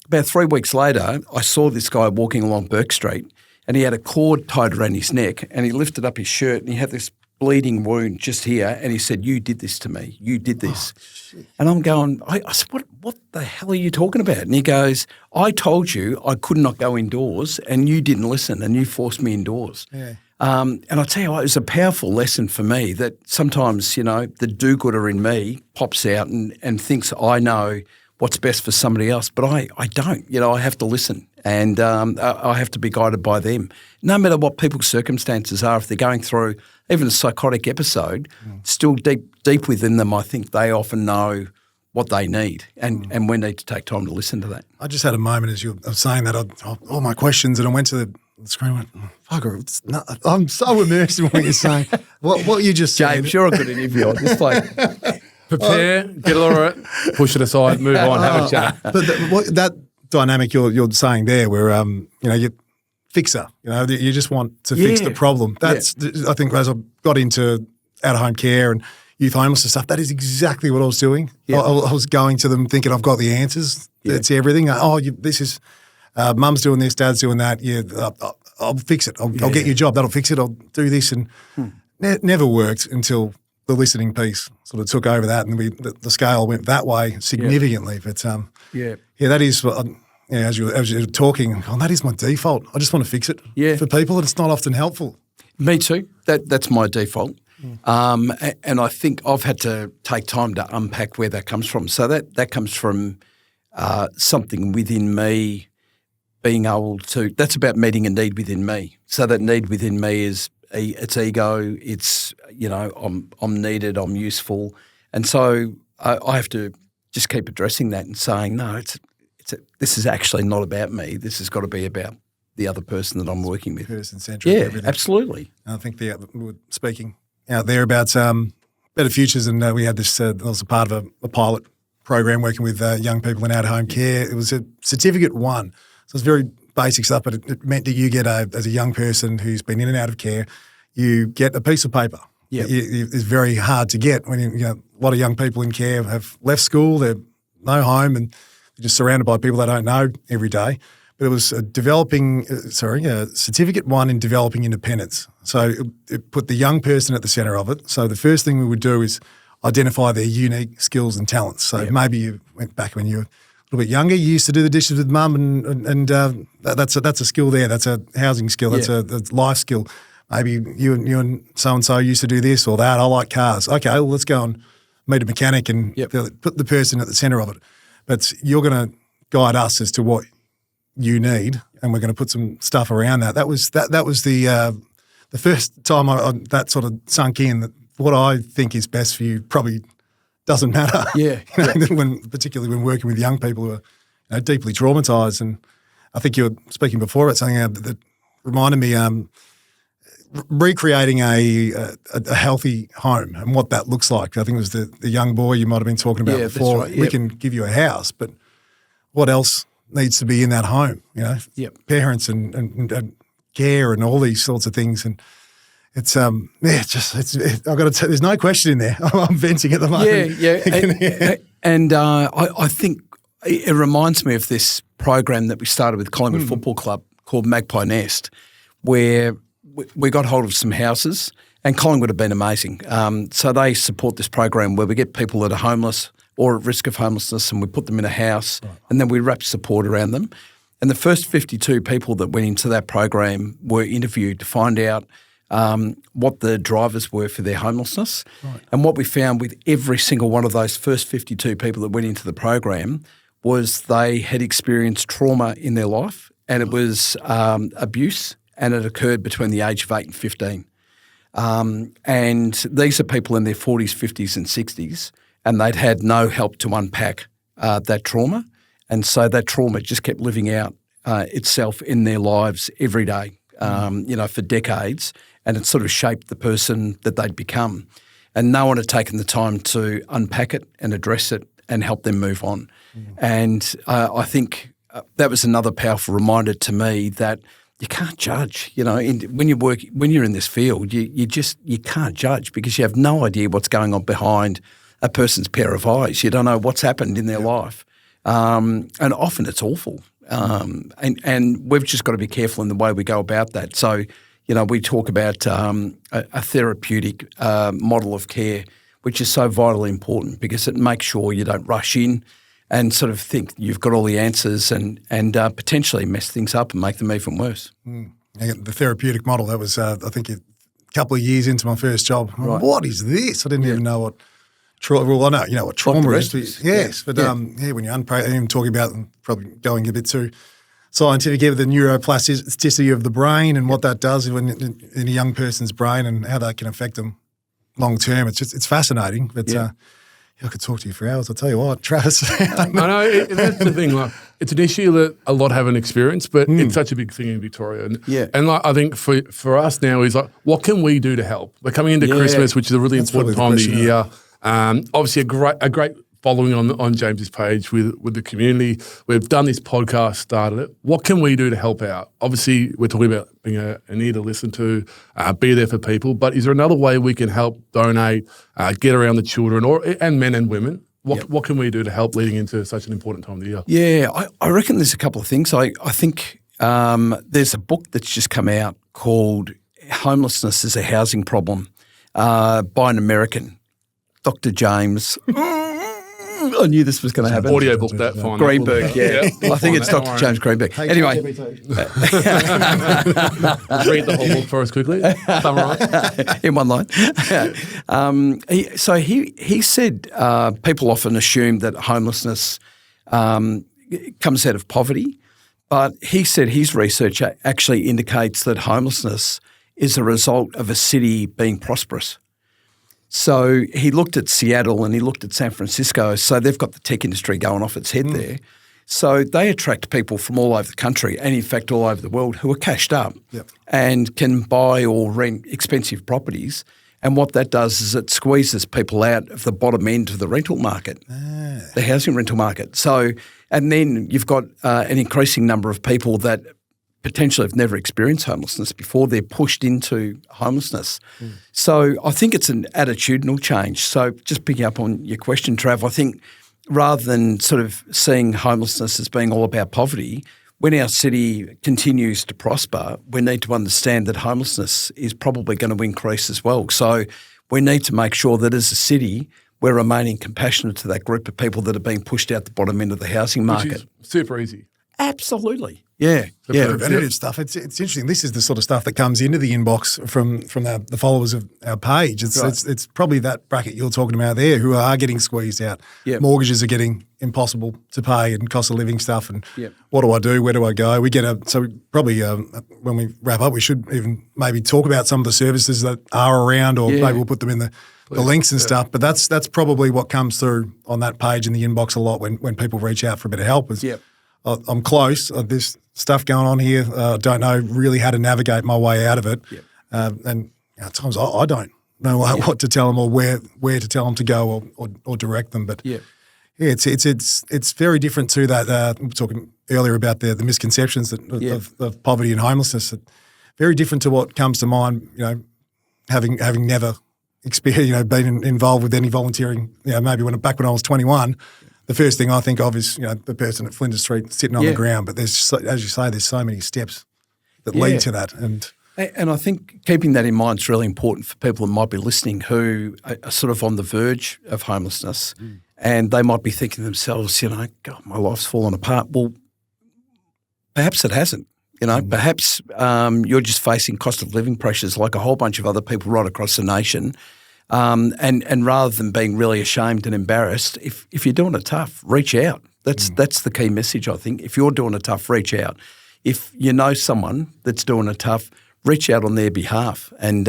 About 3 weeks later, I saw this guy walking along Burke Street and he had a cord tied around his neck and he lifted up his shirt and he had this bleeding wound just here, and he said, you did this to me. You did this. Oh, and I'm going, I said, what the hell are you talking about? And he goes, I told you I could not go indoors and you didn't listen and you forced me indoors. Yeah. And I'll tell you what, it was a powerful lesson for me that sometimes, you know, the do-gooder in me pops out and thinks I know what's best for somebody else, but I don't. You know, I have to listen and I have to be guided by them. No matter what people's circumstances are, if they're going through even a psychotic episode, still deep within them, I think they often know what they need and we need to take time to listen to that. I just had a moment as you were saying that, all my questions, and I went to the screen and went, fucker, I'm so immersed in what you're saying. What you just said. James, you're a good interviewer. Just like prepare, get all right, push it aside, move on, have a chat. But that dynamic you're saying there where, you know, you fixer, you know, you just want to fix the problem. That's, I think as I got into out-of-home care and youth homelessness stuff, that is exactly what I was doing. I was going to them thinking I've got the answers. It's everything. Mum's doing this, Dad's doing that. Yeah, I'll fix it. I'll get you a job. That'll fix it. I'll do this. And never worked until the listening piece sort of took over that, and the scale went that way significantly. But that is what as you're talking, that is my default. I just want to fix it for people, and it's not often helpful. Me too. That's my default. And I think I've had to take time to unpack where that comes from. So that comes from something within me being able to – that's about meeting a need within me. So that need within me is it's ego, it's, I'm needed, I'm useful. And so I have to just keep addressing that and saying, no, this is actually not about me. This has got to be about the other person that I'm working with. Person-centric. Yeah, everything. Absolutely. And I think we were speaking out there about Better Futures, and we had this, I was a part of a pilot program working with young people in out-of-home care. It was a certificate one. So it's very basic stuff, but it meant that you get, as a young person who's been in and out of care, you get a piece of paper. Yeah, it's very hard to get when a lot of young people in care have left school, they're no home, and they're just surrounded by people they don't know every day. But it was a certificate one in developing independence. So it put the young person at the centre of it. So the first thing we would do is identify their unique skills and talents. So maybe you went back when you were a little bit younger, you used to do the dishes with mum, and that's a skill there. That's a housing skill. That's a life skill. Maybe you and so-and-so used to do this or that. I like cars. Okay, well, let's go and meet a mechanic and put the person at the centre of it. But you're going to guide us as to what you need, and we're going to put some stuff around that. That was the first time that sort of sunk in, that what I think is best for you probably doesn't matter. Particularly when working with young people who are deeply traumatised. And I think you were speaking before about something that reminded me, recreating a healthy home and what that looks like. I think it was the young boy you might have been talking about before. That's right, We can give you a house, but what else needs to be in that home? Parents and care and all these sorts of things. And it's I've got to. There's no question in there. I'm venting at the moment. And I think it reminds me of this program that we started with Collingwood Football Club called Magpie Nest, where we got hold of some houses, and Collingwood have been amazing. So they support this program where we get people that are homeless or at risk of homelessness, and we put them in a house, and then we wrap support around them. And the first 52 people that went into that program were interviewed to find out what the drivers were for their homelessness. Right. And what we found with every single one of those first 52 people that went into the program was they had experienced trauma in their life, and it was abuse, and it occurred between the age of 8 and 15. And these are people in their 40s, 50s and 60s, and they'd had no help to unpack that trauma. And so that trauma just kept living out itself in their lives every day, for decades, and it sort of shaped the person that they'd become. And no one had taken the time to unpack it and address it and help them move on. And I think that was another powerful reminder to me that you can't judge. When you're in this field, you can't judge because you have no idea what's going on behind a person's pair of eyes. You don't know what's happened in their life. And often it's awful. And we've just got to be careful in the way we go about that. So, we talk about a therapeutic model of care, which is so vitally important because it makes sure you don't rush in and sort of think you've got all the answers and potentially mess things up and make them even worse. The therapeutic model, that was, I think, a couple of years into my first job. Right. What is this? I didn't even know what trauma. Well, I know, what trauma is. Yes, but when you unpack, I'm talking about probably going a bit too scientific here, the neuroplasticity of the brain and what that does in a young person's brain and how that can affect them long term. It's fascinating, but I could talk to you for hours. I'll tell you what, Travis. I know, that's the thing. Like, it's an issue that a lot haven't experienced, but it's such a big thing in Victoria. And I think for us now is like, what can we do to help? We're coming into Christmas, which is a really important time of the year. Obviously, a great following on James's page with the community. We've done this podcast, started it. What can we do to help out? Obviously, we're talking about being an ear to listen to, be there for people. But is there another way we can help donate, get around the children and men and women What can we do to help leading into such an important time of the year? Yeah, I reckon there's a couple of things. I think there's a book that's just come out called Homelessness is a Housing Problem by an American, Dr. James. I knew this was going to happen. Audio book that fine. Greenberg, yeah. I think it's Dr. James Greenberg. Anyway. Read the whole book for us quickly. Summarise. In one line. He said people often assume that homelessness comes out of poverty, but he said his research actually indicates that homelessness is a result of a city being prosperous. So he looked at Seattle and he looked at San Francisco. So they've got the tech industry going off its head there. So they attract people from all over the country and, in fact, all over the world who are cashed up and can buy or rent expensive properties. And what that does is it squeezes people out of the bottom end of the rental market, the housing rental market. So, and then you've got an increasing number of people that potentially have never experienced homelessness before. They're pushed into homelessness. So I think it's an attitudinal change. So just picking up on your question, Trav, I think rather than sort of seeing homelessness as being all about poverty, when our city continues to prosper, we need to understand that homelessness is probably going to increase as well. So we need to make sure that as a city, we're remaining compassionate to that group of people that are being pushed out the bottom end of the housing market. Which is super easy. Absolutely. Yeah. Preventative stuff. It's interesting. This is the sort of stuff that comes into the inbox from the followers of our page. It's probably that bracket you're talking about there who are getting squeezed out. Yep. Mortgages are getting impossible to pay and cost of living stuff. And what do I do? Where do I go? We get probably when we wrap up, we should even maybe talk about some of the services that are around, or maybe we'll put them in the links and stuff. But that's probably what comes through on that page in the inbox a lot when people reach out for a bit of help. I'm close. There's stuff going on here. Don't know really how to navigate my way out of it. And at times I don't know what to tell them or where to tell them to go or direct them. But it's very different to that. We were talking earlier about the misconceptions of poverty and homelessness. Very different to what comes to mind. Having never experienced, been involved with any volunteering. Maybe back when I was 21. The first thing I think of is, the person at Flinders Street sitting on the ground. But there's, as you say, there's so many steps that lead to that. And I think keeping that in mind is really important for people that might be listening who are sort of on the verge of homelessness, and they might be thinking to themselves, God, my life's fallen apart. Well, perhaps it hasn't. Perhaps you're just facing cost of living pressures like a whole bunch of other people right across the nation. And rather than being really ashamed and embarrassed, if you're doing it tough, reach out. That's the key message, I think. If you're doing it tough, reach out. If you know someone that's doing it tough, reach out on their behalf and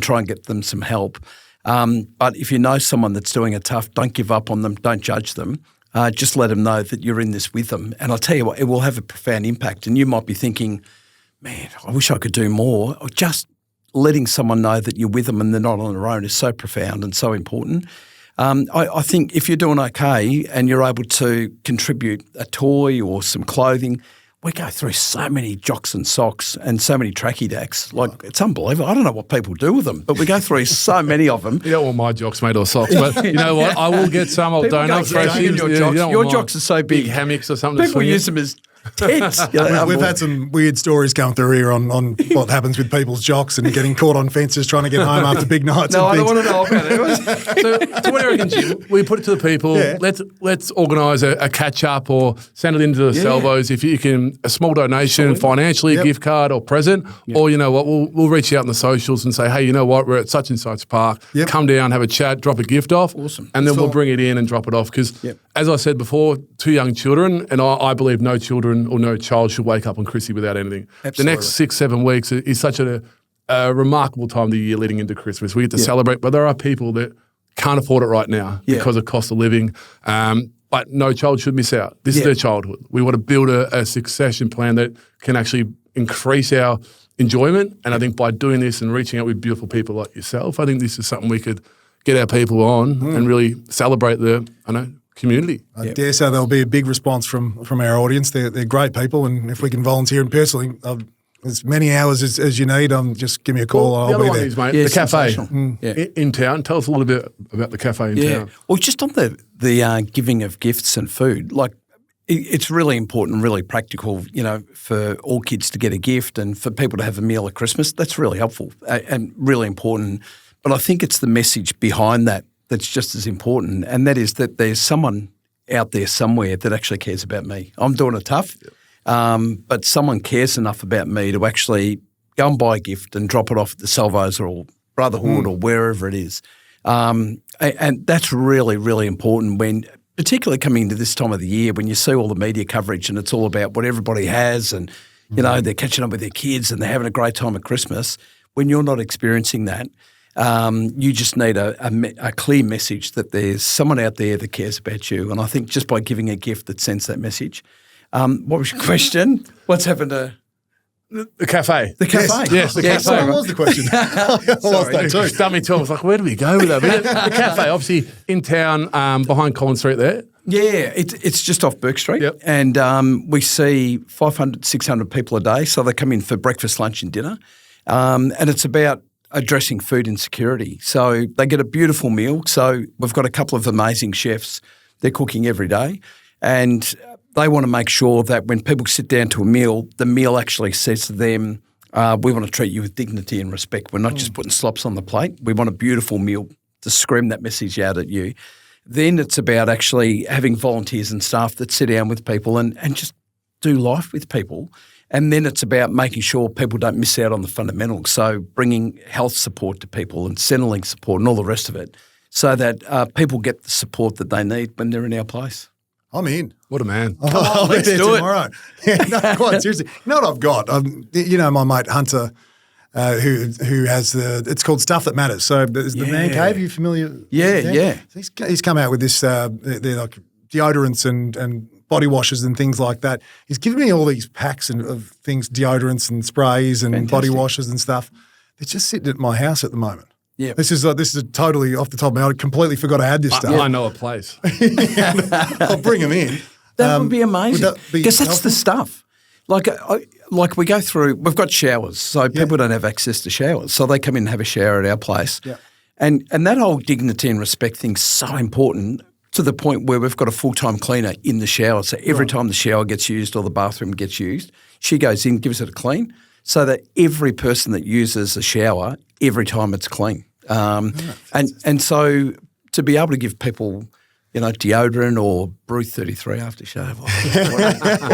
try and get them some help. But if you know someone that's doing it tough, don't give up on them. Don't judge them. Just let them know that you're in this with them. And I'll tell you what, it will have a profound impact. And you might be thinking, man, I wish I could do more. Or just letting someone know that you're with them and they're not on their own is so profound and so important. I think if you're doing okay and you're able to contribute a toy or some clothing, we go through so many jocks and socks and so many tracky dacks. It's unbelievable. I don't know what people do with them, but we go through so many of them. You don't want my jocks, mate, or socks. But you know what? I will get some. I'll donate fresh. Your jocks are so big. Hammocks or something. People use them as tents. We've had some weird stories going through here on what happens with people's jocks and getting caught on fences trying to get home after big nights. No, and I don't things. want to know about it. So what I reckon, Jim, we put it to the people. Yeah. Let's organise a catch up or send it into the salvos. If you can, a small donation, financially, a gift card or present, or you know what, we'll reach out in the socials and say, hey, you know what, we're at such and such park. Come down, have a chat, drop a gift off, and then we'll bring it in and drop it off. Because as I said before, 2 young children, and I believe no children or no child should wake up on Chrissy without anything. Absolutely. The next 6-7 weeks is such a remarkable time of the year leading into Christmas. We get to celebrate, but there are people that can't afford it right now because of cost of living. But no child should miss out. This is their childhood. We want to build a succession plan that can actually increase our enjoyment. And I think by doing this and reaching out with beautiful people like yourself, I think this is something we could get our people on and really celebrate the community. I dare say there'll be a big response from our audience. They're great people, and if we can volunteer and personally, as many hours as you need. Just give me a call. the I'll other be one there. is, mate, Yeah, the cafe sensational. Yeah. in town. Tell us a little bit about the cafe in town. Well, just on the giving of gifts and food, like it's really important, really practical, for all kids to get a gift and for people to have a meal at Christmas. That's really helpful and really important. But I think it's the message behind that that's just as important, and that is that there's someone out there somewhere that actually cares about me. I'm doing it tough, but someone cares enough about me to actually go and buy a gift and drop it off at the Salvos or Brotherhood or wherever it is. And that's really, really important when, particularly coming into this time of the year when you see all the media coverage and it's all about what everybody has and, they're catching up with their kids and they're having a great time at Christmas. When you're not experiencing that, you just need a clear message that there's someone out there that cares about you. And I think just by giving a gift that sends that message. What was your question? What's happened to The cafe. the cafe? Yes, the cafe. What was the question? I lost that too. Dummy too. I was like, where do we go with that? But the cafe, obviously in town, behind Collins Street there. Yeah, it's just off Burke Street. Yep. And we see 500, 600 people a day. So they come in for breakfast, lunch and dinner. And it's about addressing food insecurity. So they get a beautiful meal. So we've got a couple of amazing chefs. They're cooking every day. And they want to make sure that when people sit down to a meal, the meal actually says to them, we want to treat you with dignity and respect. We're not just putting slops on the plate. We want a beautiful meal to scream that message out at you. Then it's about actually having volunteers and staff that sit down with people and just do life with people. And then it's about making sure people don't miss out on the fundamentals. So bringing health support to people and Centrelink support and all the rest of it so that people get the support that they need when they're in our place. I'm in. What a man. I'll be there do it. tomorrow. Yeah, no, quite seriously. You know what I've got? My mate Hunter, who has it's called Stuff That Matters. So there's the Man Cave. Are you familiar? Yeah. So he's come out with this, they're like deodorants and body washes and things like that. He's given me all these packs of things, deodorants and sprays and body washes and stuff. They're just sitting at my house at the moment. Yeah. This is totally off the top of my head. I completely forgot I had this stuff. I know a place. I'll bring them in. That would be amazing. would that be Because that's the helpful? stuff. Like we go through, we've got showers, so people don't have access to showers. So they come in and have a shower at our place. Yeah. And that whole dignity and respect thing's so important to the point where we've got a full-time cleaner in the shower. So every time the shower gets used or the bathroom gets used, she goes in, gives it a clean, so that every person that uses a shower, every time it's clean. And so to be able to give people, deodorant or Brew 33 aftershave,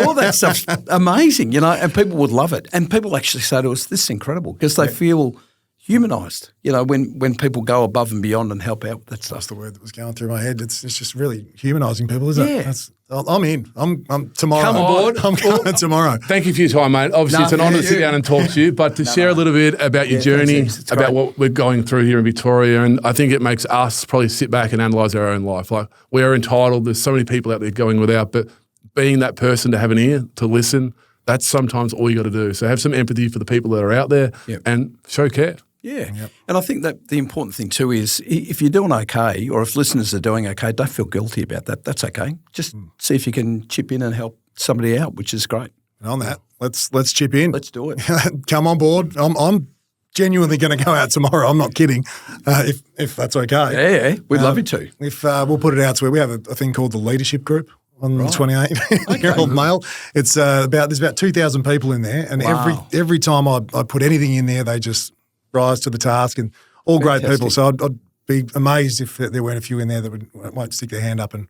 all that stuff's amazing, and people would love it. And people actually say to us, this is incredible, because they feel humanised, when people go above and beyond and help out with that stuff. That's the word that was going through my head. It's just really humanising people, isn't Yeah. it? I'm in. I'm tomorrow. Come aboard. I'm coming tomorrow. Thank you for your time, mate. Obviously, it's an honour to sit down and talk to you, but to share a little bit about your journey, thanks. It's about great. what we're going through here in Victoria, and I think it makes us probably sit back and analyse our own life. Like, we are entitled. There's so many people out there going without, but being that person to have an ear, to listen, that's sometimes all you got to do. So have some empathy for the people that are out there and show care. Yeah. And I think that the important thing too is if you're doing okay or if listeners are doing okay, don't feel guilty about that. That's okay. Just see if you can chip in and help somebody out, which is great. And on that, let's chip in. Let's do it. Come on board. I'm genuinely going to go out tomorrow. I'm not kidding. If that's okay. Yeah, we'd love you to. If we'll put it out to where we have a thing called the Leadership Group on the 28-year-old male. It's there's about 2,000 people in there, and every time I put anything in there, they just rise to the task, and all great people. So I'd be amazed if there weren't a few in there that won't stick their hand up and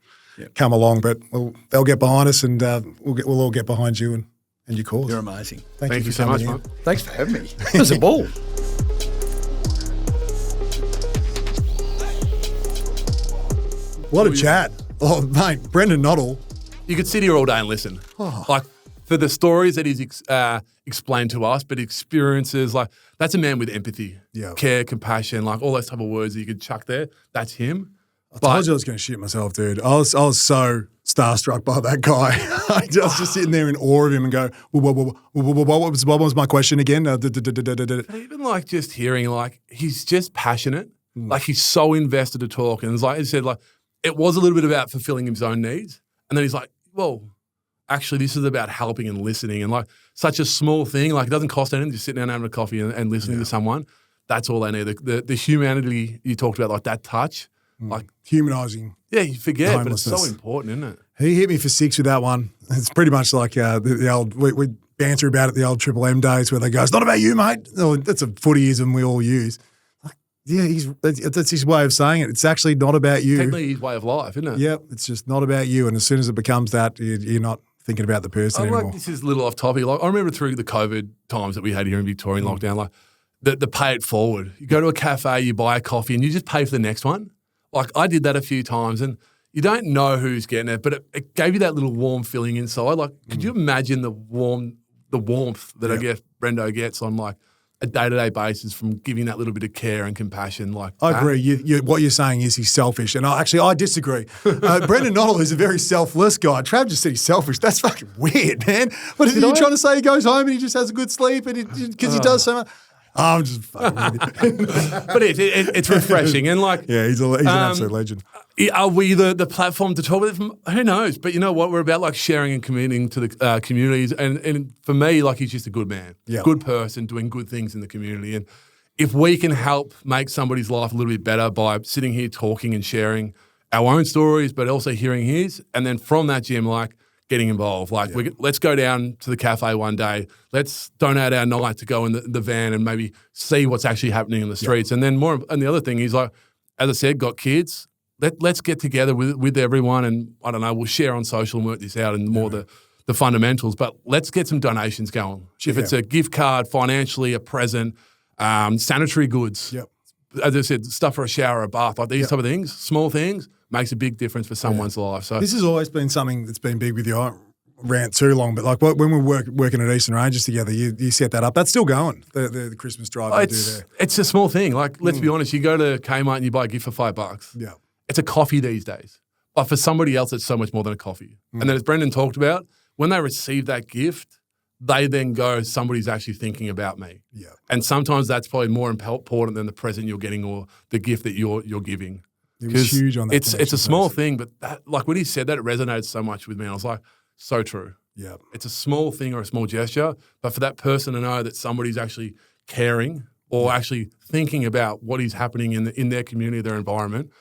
come along. But they'll get behind us, and we'll all get behind you and your cause. You're amazing. Thank you so much, coming mate. Thanks for having me. It was a ball. What a chat. Oh, mate, Brendan Nottle. You could sit here all day and listen. Like, for the stories that he's explained to us, but experiences, like, that's a man with empathy, care, compassion, like all those type of words that you could chuck there. That's him. I told you I was going to shit myself, dude. I was so starstruck by that guy. I was just sitting there in awe of him and go, what was my question again? But even like just hearing, like, he's just passionate. Like, he's so invested to talk. And it's like he said, like, it was a little bit about fulfilling his own needs. And then he's like, well, actually this is about helping and listening, and like such a small thing, like it doesn't cost anything, just sitting down having a coffee and listening to someone. That's all they need. The humanity you talked about, like that touch, like Humanising. yeah, you forget, but it's so Homelessness. important, isn't it? He hit me for 6 with that one. It's pretty much like the old, we banter about it, the old Triple M days where they go, it's not about you, mate. Oh, that's a footyism we all use. Like, yeah, that's his way of saying it. It's actually not about you. Technically his way of life, isn't it? Yep, it's just not about you. And as soon as it becomes that, you're not thinking about the person I'm anymore. like, this is a little off topic. Like I remember through the COVID times that we had here in Victoria in lockdown, like the pay it forward. You go to a cafe, you buy a coffee, and you just pay for the next one. Like I did that a few times, and you don't know who's getting it, but it gave you that little warm feeling inside. Like, could you imagine the warmth that I guess Brendo gets on like a day-to-day basis from giving that little bit of care and compassion? Like I agree. What you're saying is he's selfish, and I disagree. Brendan Nottle is a very selfless guy. Trav just said he's selfish. That's fucking weird, man. What are you trying to say? He goes home and he just has a good sleep, and because he does so much. I'm just fucking with you. But it's refreshing, and like he's an absolute legend. Are we the platform to talk with it? Who knows? But you know what? We're about like sharing and committing to the communities. And for me, like he's just a good man, good person doing good things in the community. And if we can help make somebody's life a little bit better by sitting here talking and sharing our own stories, but also hearing his, and then from that, Jim, like getting involved. Like let's go down to the cafe one day. Let's donate our night to go in the van and maybe see what's actually happening in the streets. And then and the other thing is like, as I said, got kids. Let's get together with everyone, and I don't know, we'll share on social and work this out and more the fundamentals, but let's get some donations going. If it's a gift card, financially, a present, sanitary goods, as I said, stuff for a shower, a bath, like these type of things, small things, makes a big difference for someone's life. So this has always been something that's been big with you. I won't rant too long, but like when we were working at Eastern Ranges together, you set that up. That's still going, the Christmas drive you do there. It's a small thing. Like, let's be honest, you go to Kmart and you buy a gift for $5. Yeah. It's a coffee these days. But for somebody else, it's so much more than a coffee. And then as Brendan talked about, when they receive that gift, they then go, somebody's actually thinking about me. Yeah. And sometimes that's probably more important than the present you're getting or the gift that you're giving. It was huge on that. It's a small thing, but that, like when he said that, it resonated so much with me. I was like, so true. Yeah. It's a small thing or a small gesture, but for that person to know that somebody's actually caring or actually thinking about what is happening in their community, their environment,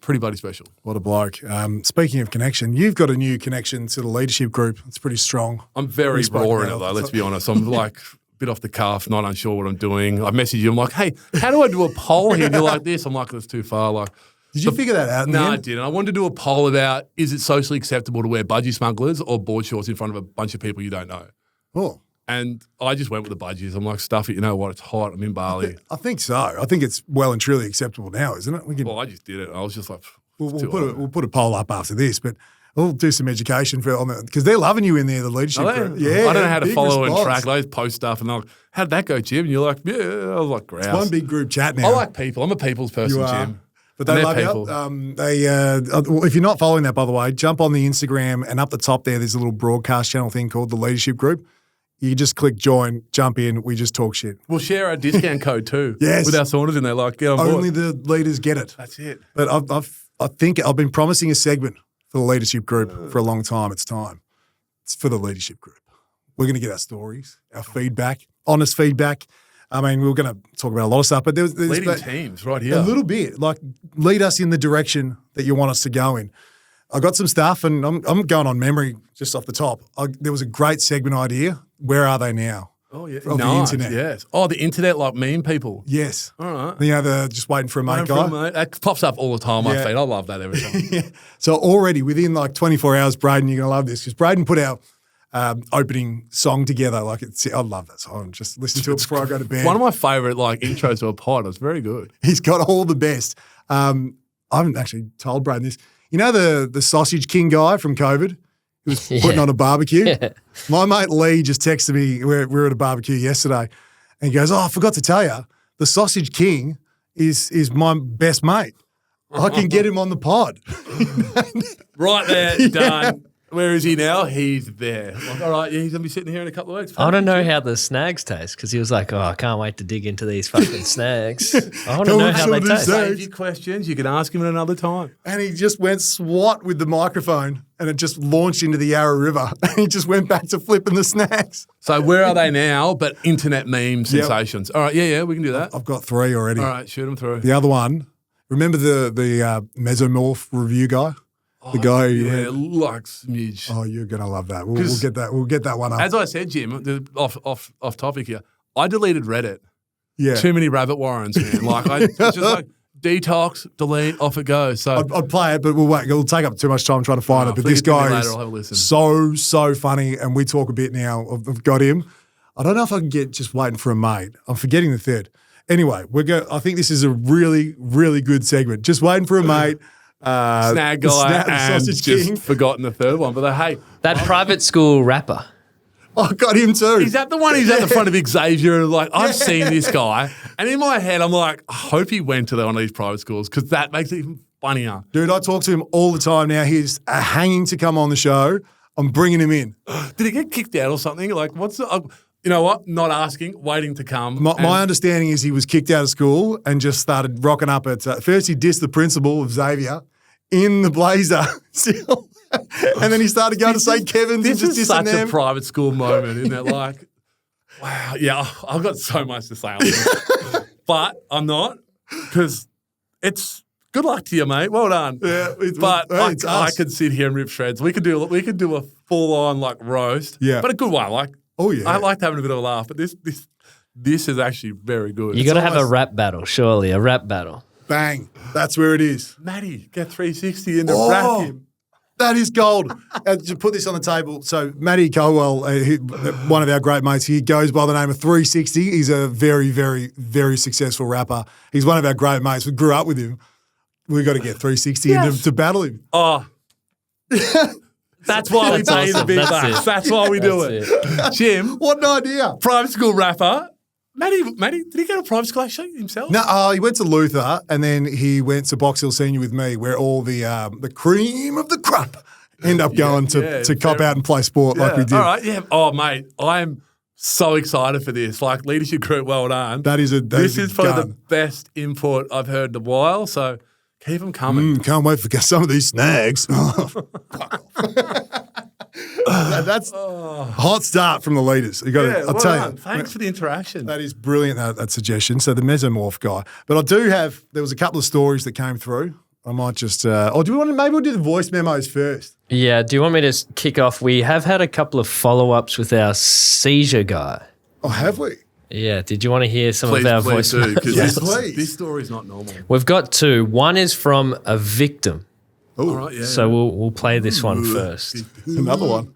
pretty bloody special. What a bloke. Speaking of connection, you've got a new connection to the leadership group. It's pretty strong. I'm very raw in it though, let's be honest. I'm like a bit off the cuff, not unsure what I'm doing. I message you, I'm like, hey, how do I do a poll here? And you're like this. I'm like, that's too far. Like, did you figure that out? No, I didn't. I wanted to do a poll about, is it socially acceptable to wear budgie smugglers or board shorts in front of a bunch of people you don't know? Oh. And I just went with the budgies. I'm like, stuff it. You know what? It's hot. I'm in Bali. I think so. I think it's well and truly acceptable now, isn't it? Well, I just did it. I was just like, we'll put a poll up after this, but we'll do some education because they're loving you in there, the leadership group. Yeah, I don't know how to follow response. and track. I just post stuff and they're like, how'd that go, Jim? And you're like, yeah. I was like, grouse. It's one big group chat now. I like people. I'm a people's person, You are. Jim. But they love people. you. If you're not following that, by the way, jump on the Instagram and up the top there's a little broadcast channel thing called the Leadership Group. You just click join, jump in, we just talk shit. We'll share our discount code too. Yes. With our saunas in there, like, get on board. Only the leaders get it. That's it. But I think I've been promising a segment for the Leadership Group for a long time. It's time. It's for the Leadership Group. We're going to get our stories, our feedback, honest feedback. I mean, we were going to talk about a lot of stuff, but there's leading teams right here. A little bit, like lead us in the direction that you want us to go in. I got some stuff, and I'm going on memory just off the top. There was a great segment idea. Where are they now? Oh, yeah. Of the internet. Yes. Oh, the internet, like meme people. Yes. All right. You know, the just waiting for a mate guy. That pops up all the time on my feed. I love that every time. Yeah. So already within like 24 hours, Braden, you're going to love this because Braden put our opening song together. Like I love that song. Just listen to it before I go to bed. One of my favourite like intros to a pod. It's very good. He's got all the best. I haven't actually told Braden this. You know the Sausage King guy from COVID who was putting on a barbecue? Yeah. My mate Lee just texted me. We were at a barbecue yesterday, and he goes, "Oh, I forgot to tell you, the Sausage King is my best mate. I can get him on the pod." Right there, done. Where is he now? He's there. Like, all right, yeah, he's going to be sitting here in a couple of weeks. I don't know how the snags taste because he was like, I can't wait to dig into these fucking snags. I want to know how they taste. Save your questions. You can ask him at another time. And he just went swat with the microphone and it just launched into the Yarra River. And he just went back to flipping the snags. So where are they now? But internet meme sensations. All right, yeah, we can do that. I've got 3 already. All right, shoot them through. The other one, remember the mesomorph review guy? The guy who went, like smidge. Oh, you're gonna love that. We'll get that. We'll get that one up. As I said, Jim, off topic here. I deleted Reddit. Yeah, too many rabbit warrens, man. Like it's just like detox, delete, off it goes. So I'd play it, but we'll wait. It'll take up too much time trying to find it. But this guy is so funny, and we talk a bit now. I've got him. I don't know if I can get just waiting for a mate. I'm forgetting the third. Anyway, I think this is a really, really good segment. Just waiting for a mate. Snag guy and Sausage just King. forgotten the third one. But hey, that private school rapper. I got him too. Is that the one who's at the front of Xavier? Like, I've seen this guy. And in my head, I'm like, I hope he went to one of these private schools because that makes it even funnier. Dude, I talk to him all the time now. He's hanging to come on the show. I'm bringing him in. Did he get kicked out or something? Like, you know what? Not asking, waiting to come. My understanding is he was kicked out of school and just started rocking up at first he dissed the principal of Xavier in the blazer still. And then he started going to St. Kevin's and just dissing dissing them. This is such them. a private school moment, isn't it? Like, wow. Yeah, I've got so much to say on this. But I'm not because it's good luck to you, mate. Well done. Yeah, I could sit here and rip shreds. We could do a full-on like roast. Yeah. But a good one. Like, oh yeah. I liked having a bit of a laugh, but this is actually very good. You got to have a rap battle, surely, a rap battle. Bang. That's where it is. Matty, get 360 in the rack him. That is gold. To put this on the table, so Matty Colwell, one of our great mates, he goes by the name of 360. He's a very, very, very successful rapper. He's one of our great mates. We grew up with him. We've got to get 360 in to battle him. Oh. That's why we pay the big bucks. That's why we do it. Jim. What an idea. Private school rapper. Matty, did he go to private school actually himself? No, he went to Luther and then he went to Box Hill Senior with me where all the cream of the crop end up going to cop out and play sport like we did. All right, yeah. Oh, mate, I'm so excited for this. Like, leadership group, well done. This is probably the best input I've heard in a while, so keep them coming. Can't wait for some of these snags. That's a hot start from the leaders. You got to. I'll tell you. Thanks for the interaction. That is brilliant. That suggestion. So the mesomorph guy, but I do have. There was a couple of stories that came through. I might just. Do we want to? Maybe we'll do the voice memos first. Yeah. Do you want me to kick off? We have had a couple of follow-ups with our seizure guy. Oh, have we? Yeah. Did you want to hear some of our voice memos? Yes, please. This story is not normal. We've got 2. One is from a victim. All right. Yeah. So we'll play this one first. Another one.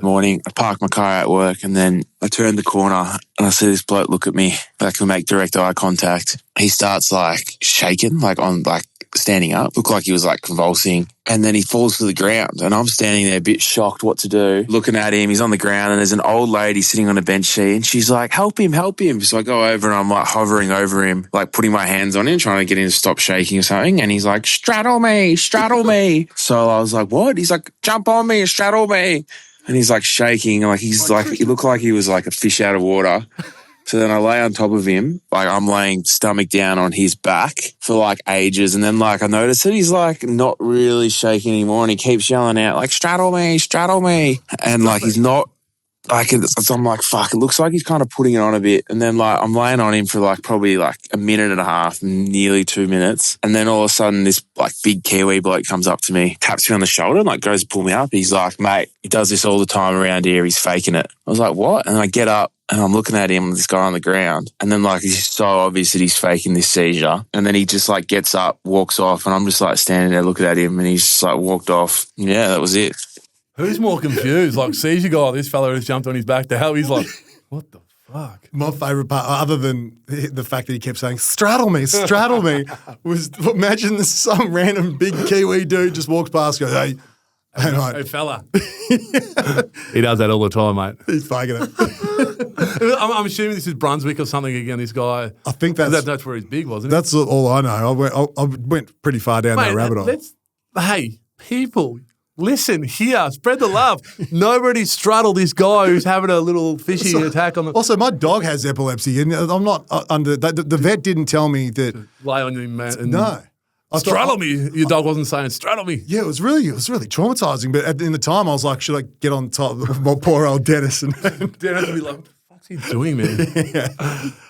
Morning, I parked my car at work and then I turned the corner and I see this bloke look at me, like we make direct eye contact. He starts like shaking, like standing up, looked like he was like convulsing, and then he falls to the ground and I'm standing there a bit shocked what to do, looking at him. He's on the ground and there's an old lady sitting on a bench seat and she's like, help him. So I go over and I'm like hovering over him, like putting my hands on him, trying to get him to stop shaking or something, and he's like, straddle me. So I was like, what? He's like, jump on me, straddle me. And he's like shaking, like he looked like he was like a fish out of water. So then I lay on top of him, like I'm laying stomach down on his back for like ages. And then like I noticed that he's like not really shaking anymore and he keeps yelling out like, straddle me. And like he's not, like, so I'm like, fuck, it looks like he's kind of putting it on a bit. And then like I'm laying on him for like probably like a minute and a half, nearly 2 minutes. And then all of a sudden this like big Kiwi bloke comes up to me, taps me on the shoulder and like goes to pull me up. He's like, mate, he does this all the time around here. He's faking it. I was like, what? And then I get up and I'm looking at him, this guy on the ground. And then like it's so obvious that he's faking this seizure. And then he just like gets up, walks off, and I'm just like standing there looking at him and he's just like walked off. Yeah, that was it. Who's more confused? Like, seizure guy, this fella who's jumped on his back to hell. He's like, what the fuck? My favourite part, other than the fact that he kept saying, straddle me, was imagine some random big Kiwi dude just walks past and goes, hey, fella. He does that all the time, mate. He's faking it. I'm assuming this is Brunswick or something again, this guy. I think that's where he's big, wasn't it? That's all I know. I went pretty far down that rabbit hole. Hey, people, listen here, spread the love. Nobody straddle this guy who's having a little fishy attack on the. Also, my dog has epilepsy, and I'm not under. The vet didn't tell me that. Lay on you, man. And No. straddle me. Your dog wasn't saying straddle me. Yeah, it was really traumatizing. But in the time, I was like, should I get on top of my poor old Dennis? And Dennis would be like, what the fuck's he doing, man?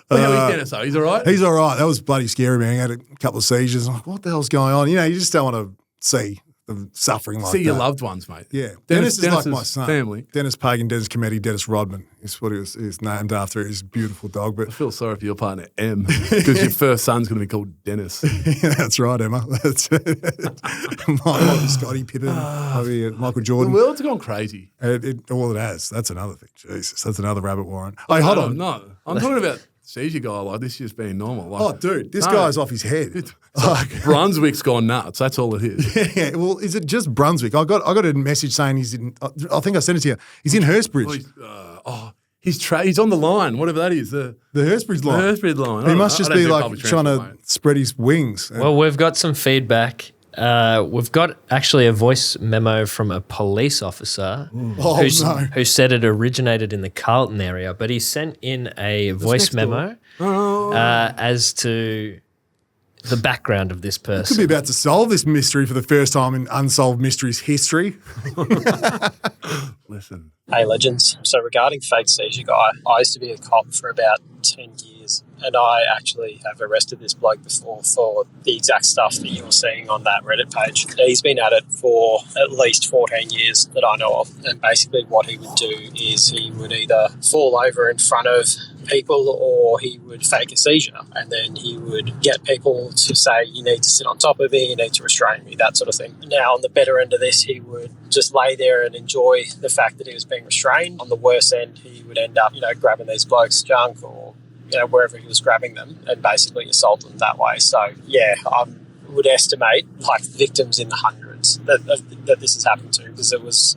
Well, how is Dennis, though? He's all right? He's all right. That was bloody scary, man. He had a couple of seizures. I'm like, what the hell's going on? You know, you just don't want to see the suffering like that. See your loved ones, mate. Yeah. Dennis is like Dennis's my son. family. Dennis Pagan, Dennis Cometti, Dennis Rodman is what he was named after. He's a beautiful dog. But I feel sorry for your partner, Em, because your first son's going to be called Dennis. yeah, that's right, Emma. That's Michael Scotty Pippen, Michael The Jordan. world's gone crazy. It has. That's another thing. Jesus, that's another rabbit warren. Hey, hold on. No, I'm talking about seizure guy like this just being normal. Like, Oh, dude, this guy's off his head. Brunswick's gone nuts. That's all it is. Yeah, well, is it just Brunswick? I got a message saying he's in. I think I sent it to you. He's in Hurstbridge. He's on the line, whatever that is. The Hurstbridge line. The Hurstbridge line. He must just be like trying to spread his wings. Well, we've got some feedback. We've got actually a voice memo from a police officer who said it originated in the Carlton area, but he sent in a voice memo as to the background of this person. Could be about to solve this mystery for the first time in Unsolved Mysteries history. Listen. Hey, legends. So regarding fake seizure guy, I used to be a cop for about 10 years, and I actually have arrested this bloke before for the exact stuff that you're seeing on that Reddit page. He's been at it for at least 14 years that I know of, and basically what he would do is he would either fall over in front of people or he would fake a seizure, and then he would get people to say, you need to sit on top of me, you need to restrain me, that sort of thing. Now, on the better end of this, he would just lay there and enjoy the fact that he was being restrained. On the worse end, he would end up, grabbing these blokes' junk or, wherever he was grabbing them and basically assault them that way. So, yeah, I would estimate victims in the hundreds that this has happened to, because it was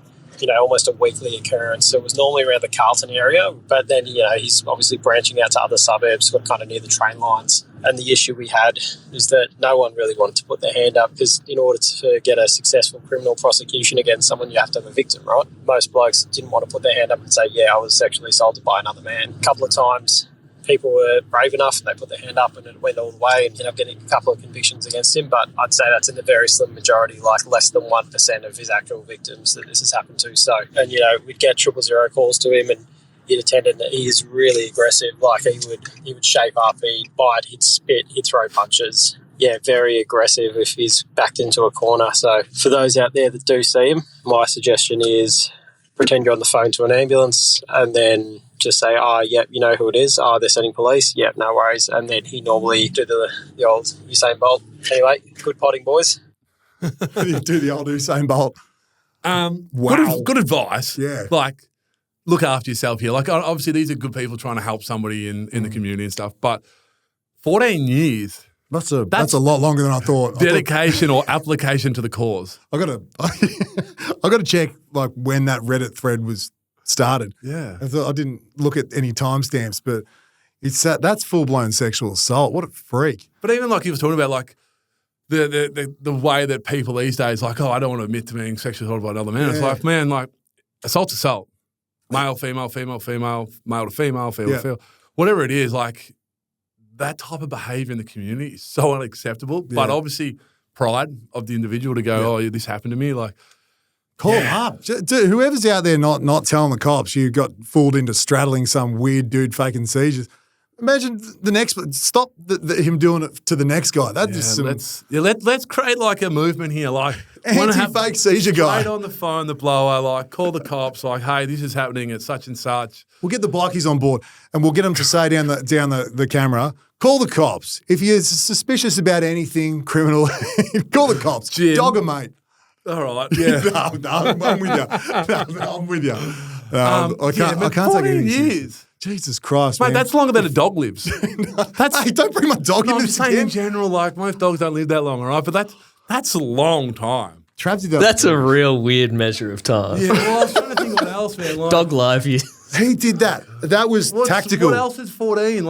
almost a weekly occurrence. So it was normally around the Carlton area, but then, he's obviously branching out to other suburbs, got kind of near the train lines. And the issue we had is that no one really wanted to put their hand up, because in order to get a successful criminal prosecution against someone, you have to have a victim, right? Most blokes didn't want to put their hand up and say, yeah, I was sexually assaulted by another man. A couple of times people were brave enough and they put their hand up and it went all the way and ended up getting a couple of convictions against him. But I'd say that's in the very slim majority, less than 1% of his actual victims that this has happened to. So, and we'd get 000 calls to him and he'd attend, and he is really aggressive. He would shape up, he'd bite, he'd spit, he'd throw punches. Yeah, very aggressive if he's backed into a corner. So for those out there that do see him, my suggestion is pretend you're on the phone to an ambulance and then just say, yep, you know who it is. They're sending police. Yep, no worries. And then he normally do the old Usain Bolt. Anyway, good potting, boys. Do the old Usain Bolt. Wow. Good advice. Yeah. Look after yourself here. Obviously, these are good people trying to help somebody in the community and stuff. But 14 years. That's a lot longer than I thought. Dedication or application to the cause. I gotta check when that Reddit thread was started. Yeah. I didn't look at any timestamps, but that's full blown sexual assault. What a freak. But even he was talking about the way that people these days I don't want to admit to being sexually assaulted by another man. Yeah. It's assault's assault. Male, female, female, female, male to female, female to female. Whatever it is, that type of behaviour in the community is so unacceptable. Yeah. But obviously pride of the individual to go, this happened to me. Call them up. Dude, whoever's out there not telling the cops you got fooled into straddling some weird dude faking seizures. Imagine the next one. Stop him doing it to the next guy. Let's create a movement here. Anti-fake seizure guy. Straight on the phone, the blower, call the cops, hey, this is happening at such and such. We'll get the bikies on board and we'll get them to say down the camera, call the cops. If you're suspicious about anything criminal, call the cops. Jim. Dog a mate. All right, yeah. No, I'm with you. I'm with you. I can't take anything years. Jesus Christ, mate, man. that's longer than a dog lives. Hey, don't bring my dog into I'm this saying again. in general, most dogs don't live that long, all right? But that's a long time. That's a real weird measure of time. Yeah, well, I was trying to think what else, man. Dog life years. He did that. That was tactical. What else is 14?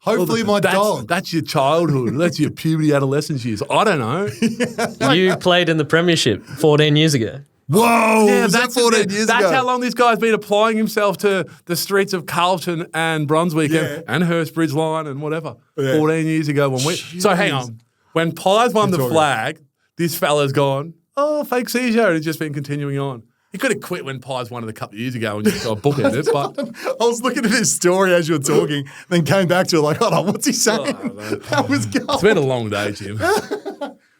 Hopefully my dog. That's your childhood. That's your puberty, adolescence years. I don't know. You played in the Premiership 14 years ago. Whoa, Yeah, was that 14 years ago? That's how long this guy's been applying himself to the streets of Carlton and Brunswick and Hurstbridge Line and whatever. 14 years ago when we. So hang on. When Pies won the flag, this fella's gone, fake seizure, and it's just been continuing on. He could have quit when Pies won it a couple of years ago and just got bookended it, but I was looking at his story as you were talking, then came back to it like, hold on, what's he saying? How was going? It's been a long day, Jim.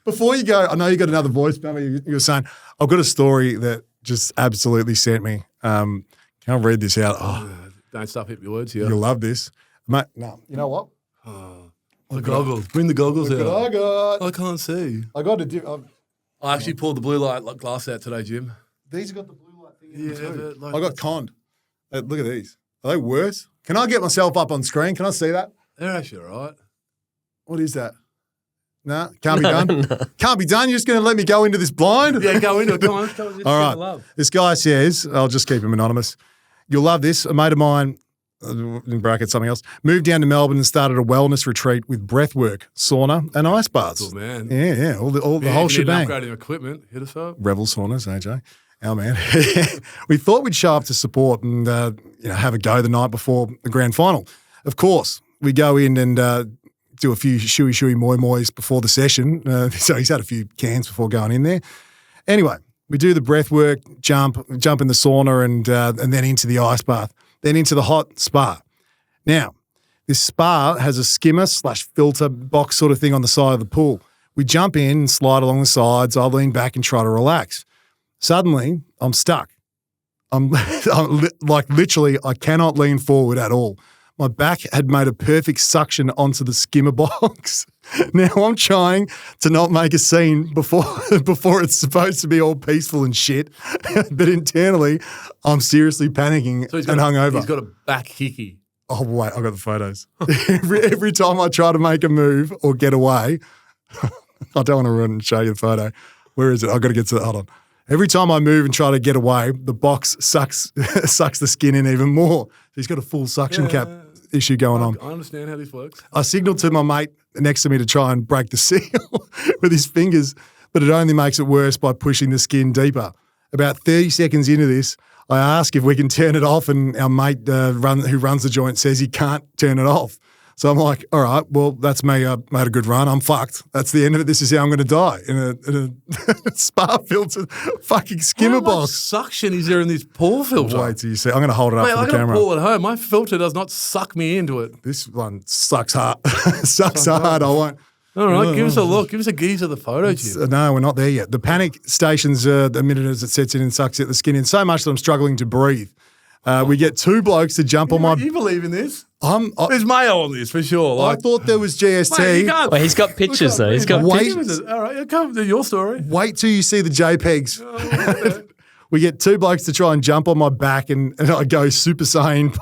Before you go, I know you got another voice memo. You were saying, I've got a story that just absolutely sent me. Can I read this out? Don't stop hitting your words here. You'll love this. Mate, no, you know what? The goggles. Bring the goggles Look out. what I got. I can't see. I got a I actually pulled the blue light glass out today, Jim. These have got the blue light thing in them too. Like I got conned. Look at these. Are they worse? Can I get myself up on screen? Can I see that? They're actually all right. What is that? Nah, can't be done. Can't be done. You're just going to let me go into this blind? Yeah, go into it. Come on. Come on. All right. Love. This guy says, I'll just keep him anonymous. You'll love this. A mate of mine, in brackets, something else, moved down to Melbourne and started a wellness retreat with breathwork, sauna, and ice baths. Cool, man. Yeah. All the whole shebang. Upgrading equipment. Hit us up. Revel saunas, AJ. Our man. We thought we'd show up to support and have a go the night before the grand final. Of course, we go in and do a few shui moi mois before the session. So he's had a few cans before going in there. Anyway, we do the breath work, jump in the sauna and then into the ice bath, then into the hot spa. Now, this spa has a skimmer/filter box sort of thing on the side of the pool. We jump in and slide along the sides. I lean back and try to relax. Suddenly, I'm stuck. I'm like literally, I cannot lean forward at all. My back had made a perfect suction onto the skimmer box. Now I'm trying to not make a scene before it's supposed to be all peaceful and shit. But internally, I'm seriously panicking and hungover. He's got a back hickey. Oh, wait, I got the photos. every time I try to make a move or get away, I don't want to run and show you the photo. Where is it? I've got to get to that. Hold on. Every time I move and try to get away, the box sucks the skin in even more. He's got a full suction cap issue going on. I understand how this works. I signaled to my mate next to me to try and break the seal with his fingers, but it only makes it worse by pushing the skin deeper. About 30 seconds into this, I ask if we can turn it off, and our mate who runs the joint says he can't turn it off. So I'm like, all right, well, that's me. I made a good run. I'm fucked. That's the end of it. This is how I'm going to die in a spa filter fucking skimmer box. How much suction is there in this pool filter? Wait till you see. I'm going to hold it up for the I got camera. a pool at home. My filter does not suck me into it. This one sucks hard. Sucks hard. I won't. All right, give us a look. Give us a gaze of the photo, Jim. No, we're not there yet. The panic stations, the minute as it sets in and sucks at the skin in so much that I'm struggling to breathe. We get two blokes to jump on my... You believe in this? There's mayo on this for sure. I thought there was GST. Mate, Well, he's got pictures though. He's got pictures. All right, come to your story. Wait till you see the JPEGs. We get two blokes to try and jump on my back and I go Super Saiyan,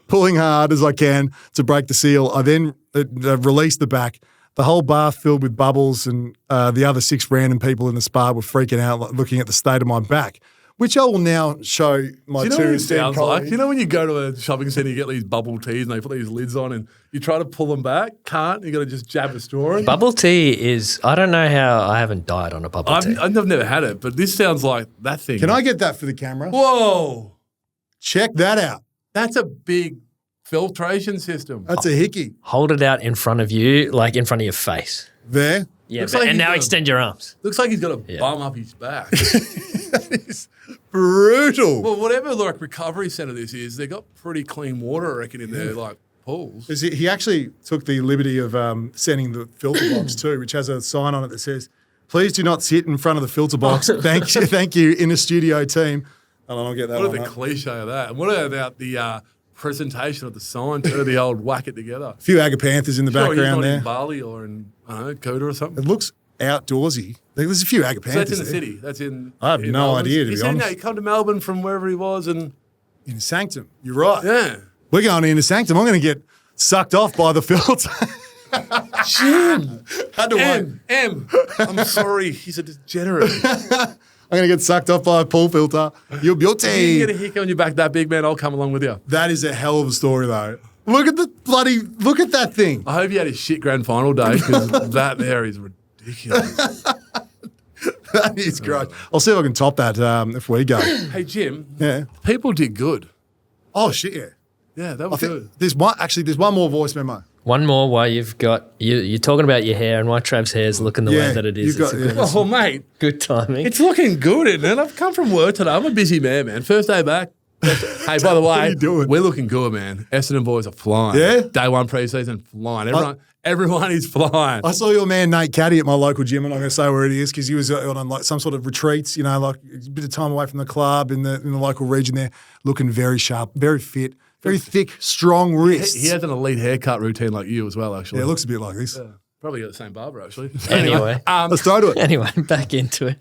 pulling hard as I can to break the seal. I then release the back. The whole bath filled with bubbles and the other 6 random people in the spa were freaking out looking at the state of my back, which I will now show my Do you know two what it esteemed sounds colleagues. like? You know when you go to a shopping centre, you get these bubble teas and they put these lids on and you try to pull them back, can't, you got to just jab a straw in. Bubble tea is, I don't know how I haven't died on a bubble tea. I've never had it, but this sounds like that thing. Can I get that for the camera? Whoa. Check that out. That's a big filtration system. That's a hickey. Hold it out in front of you, like in front of your face. There. Yeah, Looks like and he's now got a- extend your arms. Looks like he's got a bum up his back. That is brutal. Well, whatever like recovery centre this is, they got pretty clean water, I reckon, in their like pools. He actually took the liberty of sending the filter box too, which has a sign on it that says, "Please do not sit in front of the filter box. Thank you, in a studio team." And I'll get that What one are the up. cliche of that? And what about the presentation of the sign too, the old whack it together? A few agapanthers in the Sure, he's background not there. in Bali or in, I don't know, Coda or something. It looks outdoorsy. There's a few agapanthers. So that's in the there. city. That's in. I have in no Melbourne. idea, to he be said, honest. No, he come to Melbourne from wherever he was, and In Sanctum. You're right. yeah. We're going into Sanctum. I'm going to get sucked off by the filter. Jim, Had to wait. M. I'm sorry, he's a degenerate. I'm going to get sucked off by a pool filter. You're If you beauty. get a hickey on your back that big, man, I'll come along with you. That is a hell of a story, though. Look at that thing. I hope he had his shit grand final day because that there is ridiculous. That is great. I'll see if I can top that if we go. Hey, Jim. Yeah. People did good. Oh, shit, yeah. Yeah, that was good. There's one more voice memo. One more while you've got you're talking about your hair and why Trav's hair is looking the way that it is. Oh, mate. Good timing. It's looking good, isn't it? I've come from work today. I'm a busy man. First day back. Hey, by the way, What are you doing? we're looking good, man. Essendon boys are flying. Yeah? Day one preseason, flying. Everyone is flying. I saw your man Nate Caddy at my local gym. I'm not going to say where it is because he was on like some sort of retreats, like a bit of time away from the club in the local region there, looking very sharp, very fit, very thick, strong wrists. He has an elite haircut routine like you as well, actually. Yeah, it looks a bit like this. Probably got the same barber, actually. Anyway, let's throw to it. Anyway, back into it.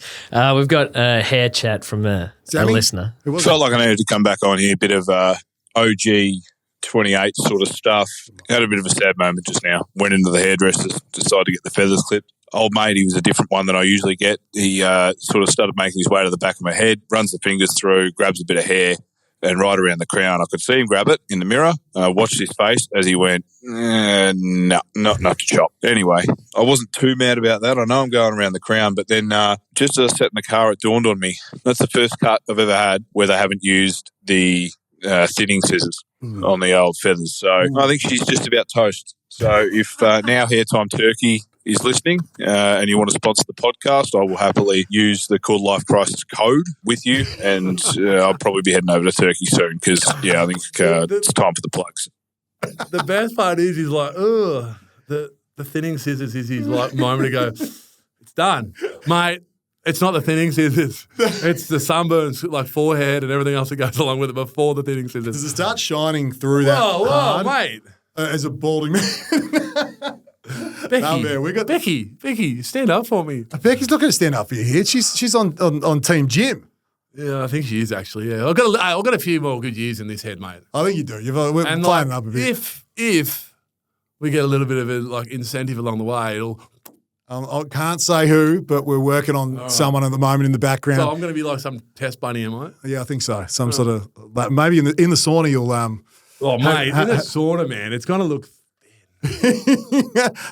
We've got a hair chat from a listener. Felt like I needed to come back on here, a bit of OG 28 sort of stuff. Had a bit of a sad moment just now. Went into the hairdressers, decided to get the feathers clipped. Old mate, he was a different one than I usually get. He sort of started making his way to the back of my head, runs the fingers through, grabs a bit of hair, and right around the crown. I could see him grab it in the mirror. Watched his face as he went, no, not enough to chop. Anyway, I wasn't too mad about that. I know I'm going around the crown, but then just as I sat in the car, it dawned on me. That's the first cut I've ever had where they haven't used the thinning scissors on the old feathers. So I think she's just about toast. So if now Hair Time Turkey is listening and you want to sponsor the podcast, I will happily use the Quarter Life Crisis code with you, and I'll probably be heading over to Turkey soon because, I think it's time for the plugs. The best part is he's like, ugh, the thinning scissors is his like moment ago. It's done. Mate, it's not the thinning scissors. It's the sunburns, like forehead and everything else that goes along with it before the thinning scissors. Does it start shining through that? Whoa, mate. As a balding man. Becky, stand up for me. Becky's not going to stand up for you here. She's on Team Jim. Yeah, I think she is actually. Yeah, I've got a few more good years in this head, mate. I think you do. We're playing up a bit. If we get a little bit of a incentive along the way, it'll. I can't say who, but we're working on someone at the moment in the background. So I'm going to be like some test bunny, am I? Yeah, I think so. Some sort of maybe in the sauna you'll. Oh mate, in the sauna, man, it's going to look.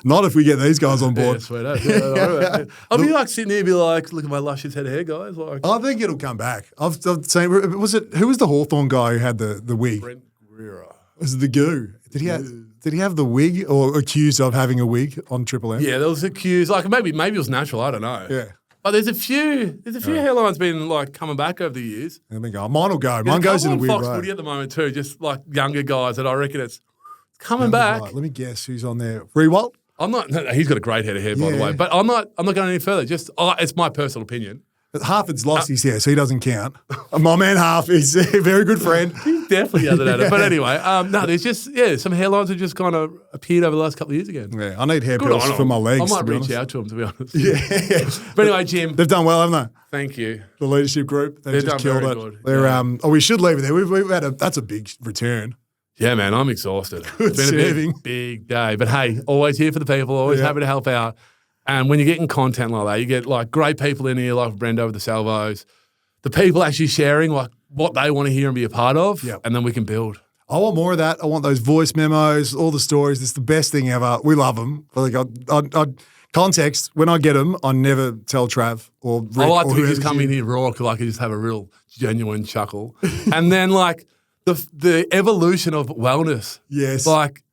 Not if we get these guys on board. Yeah, sweet. Yeah, I'll be like sitting here, be like, look at my luscious head of hair, guys. Like, I think it'll come back. I've seen. Who was the Hawthorn guy who had the wig? Brent Guerrero. Was it the goo? Did he have the wig or accused of having a wig on Triple M? Yeah, there was accused. Like maybe it was natural. I don't know. Yeah. But there's a few hairlines been like coming back over the years. Mine will go. Mine goes in a weird Fox way. footy at the moment too, just like younger guys that I reckon it's coming back. Let me guess who's on there. Rewalt? I'm not. No, he's got a great head of hair, by the way. But I'm not going any further. Just it's my personal opinion. But Harford's lost his hair, so he doesn't count. My man Harf is a very good friend. He's definitely other than it. But anyway, no, there's just some hairlines have just kind of appeared over the last couple of years again. Yeah, I need hair pills for my legs. I might reach out to them, to be honest. Yeah. But anyway, Jim, they've done well, haven't they? Thank you. The leadership group, they've just killed it. Good. They're we should leave it there. We've had that's a big return. Yeah, man, I'm exhausted. It's been a big day. But hey, always here for the people, always happy to help out. And when you're getting content like that, you get like great people in here like Brendo with the Salvos. The people actually sharing like what they want to hear and be a part of, and then we can build. I want more of that. I want those voice memos, all the stories. It's the best thing ever. We love them. Like context, when I get them, I never tell Trav or Rick. I like to just just come in here raw because I can just have a real genuine chuckle. And then like the evolution of wellness. Yes. Like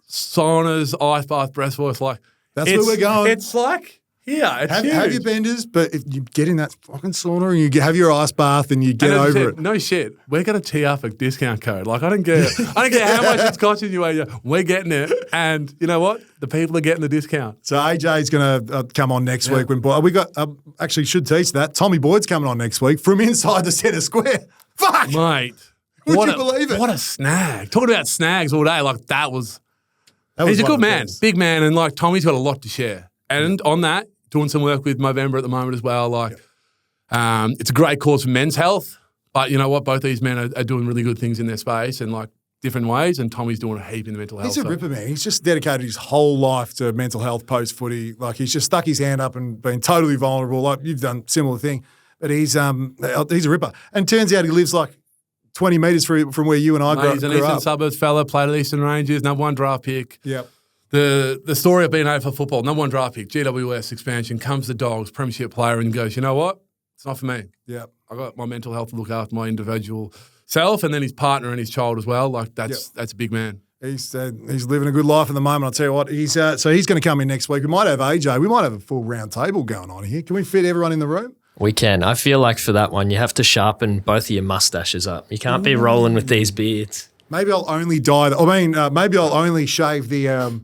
saunas, ice bath, breast voice, like that's where we're going. It's like, it's huge. Have your benders, but if you get in that fucking sauna and you have your ice bath and you get over it. No shit. We're going to tee up a discount code. Like, I don't care how much it's costing you. We're getting it. And you know what? The people are getting the discount. So AJ's going to come on next week. When we got, actually should teach that. Tommy Boyd's coming on next week from inside the centre square. Fuck! Mate. Would you believe it? What a snag. Talking about snags all day. Like, he's a good man, big man, and like Tommy's got a lot to share. And on that, doing some work with Movember at the moment as well. Like, it's a great cause for men's health. But you know what? Both these men are doing really good things in their space and like different ways. And Tommy's doing a heap in the mental health. He's a ripper, man. He's just dedicated his whole life to mental health post footy. Like he's just stuck his hand up and been totally vulnerable. Like you've done similar thing, but he's a ripper. And turns out he lives like 20 metres from where you and I Mate, he's an grew Eastern up. Suburbs fella, played at Eastern Rangers, number 1 draft pick. Yep. The story of being over for football, number 1 draft pick, GWS expansion, comes the Dogs, premiership player, and goes, you know what? It's not for me. Yep. I got my mental health to look after my individual self, and then his partner and his child as well. Like that's a big man. He's living a good life at the moment. I'll tell you what. He's going to come in next week. We might have AJ. We might have a full round table going on here. Can we fit everyone in the room? We can. I feel like for that one, you have to sharpen both of your mustaches up. You can't be rolling with these beards. Maybe I'll only dye. Maybe I'll only shave the.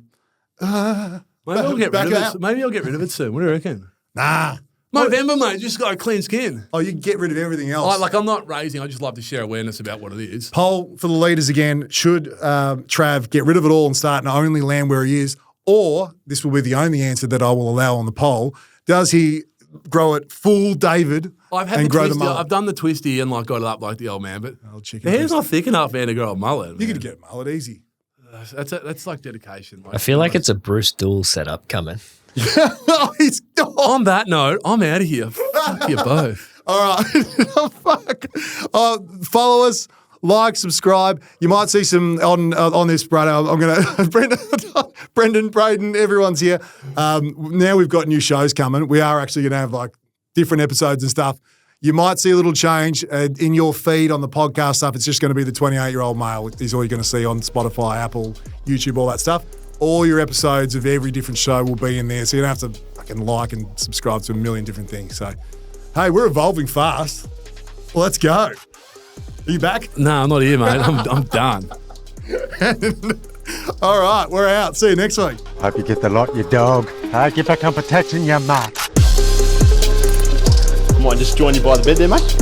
Maybe I'll get rid of it soon. What do you reckon? Nah. November, mate. Just got a clean skin. Oh, you can get rid of everything else. I'm not raising. I just love to share awareness about what it is. Poll for the leaders again. Should Trav get rid of it all and start and only land where he is? Or, this will be the only answer that I will allow on the poll, does he grow it full David and grow the mullet? I've done the twisty and got it up like the old man, but the the hair's not thick enough, man, to grow a mullet. You man. could get a mullet easy. That's like dedication. I feel like it's a Bruce Dool setup coming. He's gone. On that note, I'm out of here. Fuck you both. All right. Fuck. Follow us, like, subscribe. You might see some on this, Brad. I'm going to Brendan, Braden, everyone's here. Now we've got new shows coming. We are actually going to have different episodes and stuff. You might see a little change in your feed on the podcast stuff. It's just going to be the 28-year-old male is all you're going to see on Spotify, Apple, YouTube, all that stuff. All your episodes of every different show will be in there, so you don't have to fucking like and subscribe to a million different things. So, hey, we're evolving fast. Well, let's go. Are you back? No, I'm not here, mate. I'm done. All right, we're out. See you next week. Hope you get the lot, you dog. Get back on protecting your mate. Might just join you by the bed there, mate.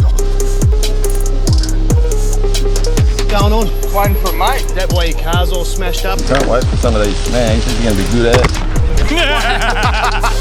Going on? Waiting for a mate. That way your car's all smashed up. Can't wait for some of these. Man, he's going to be good at it.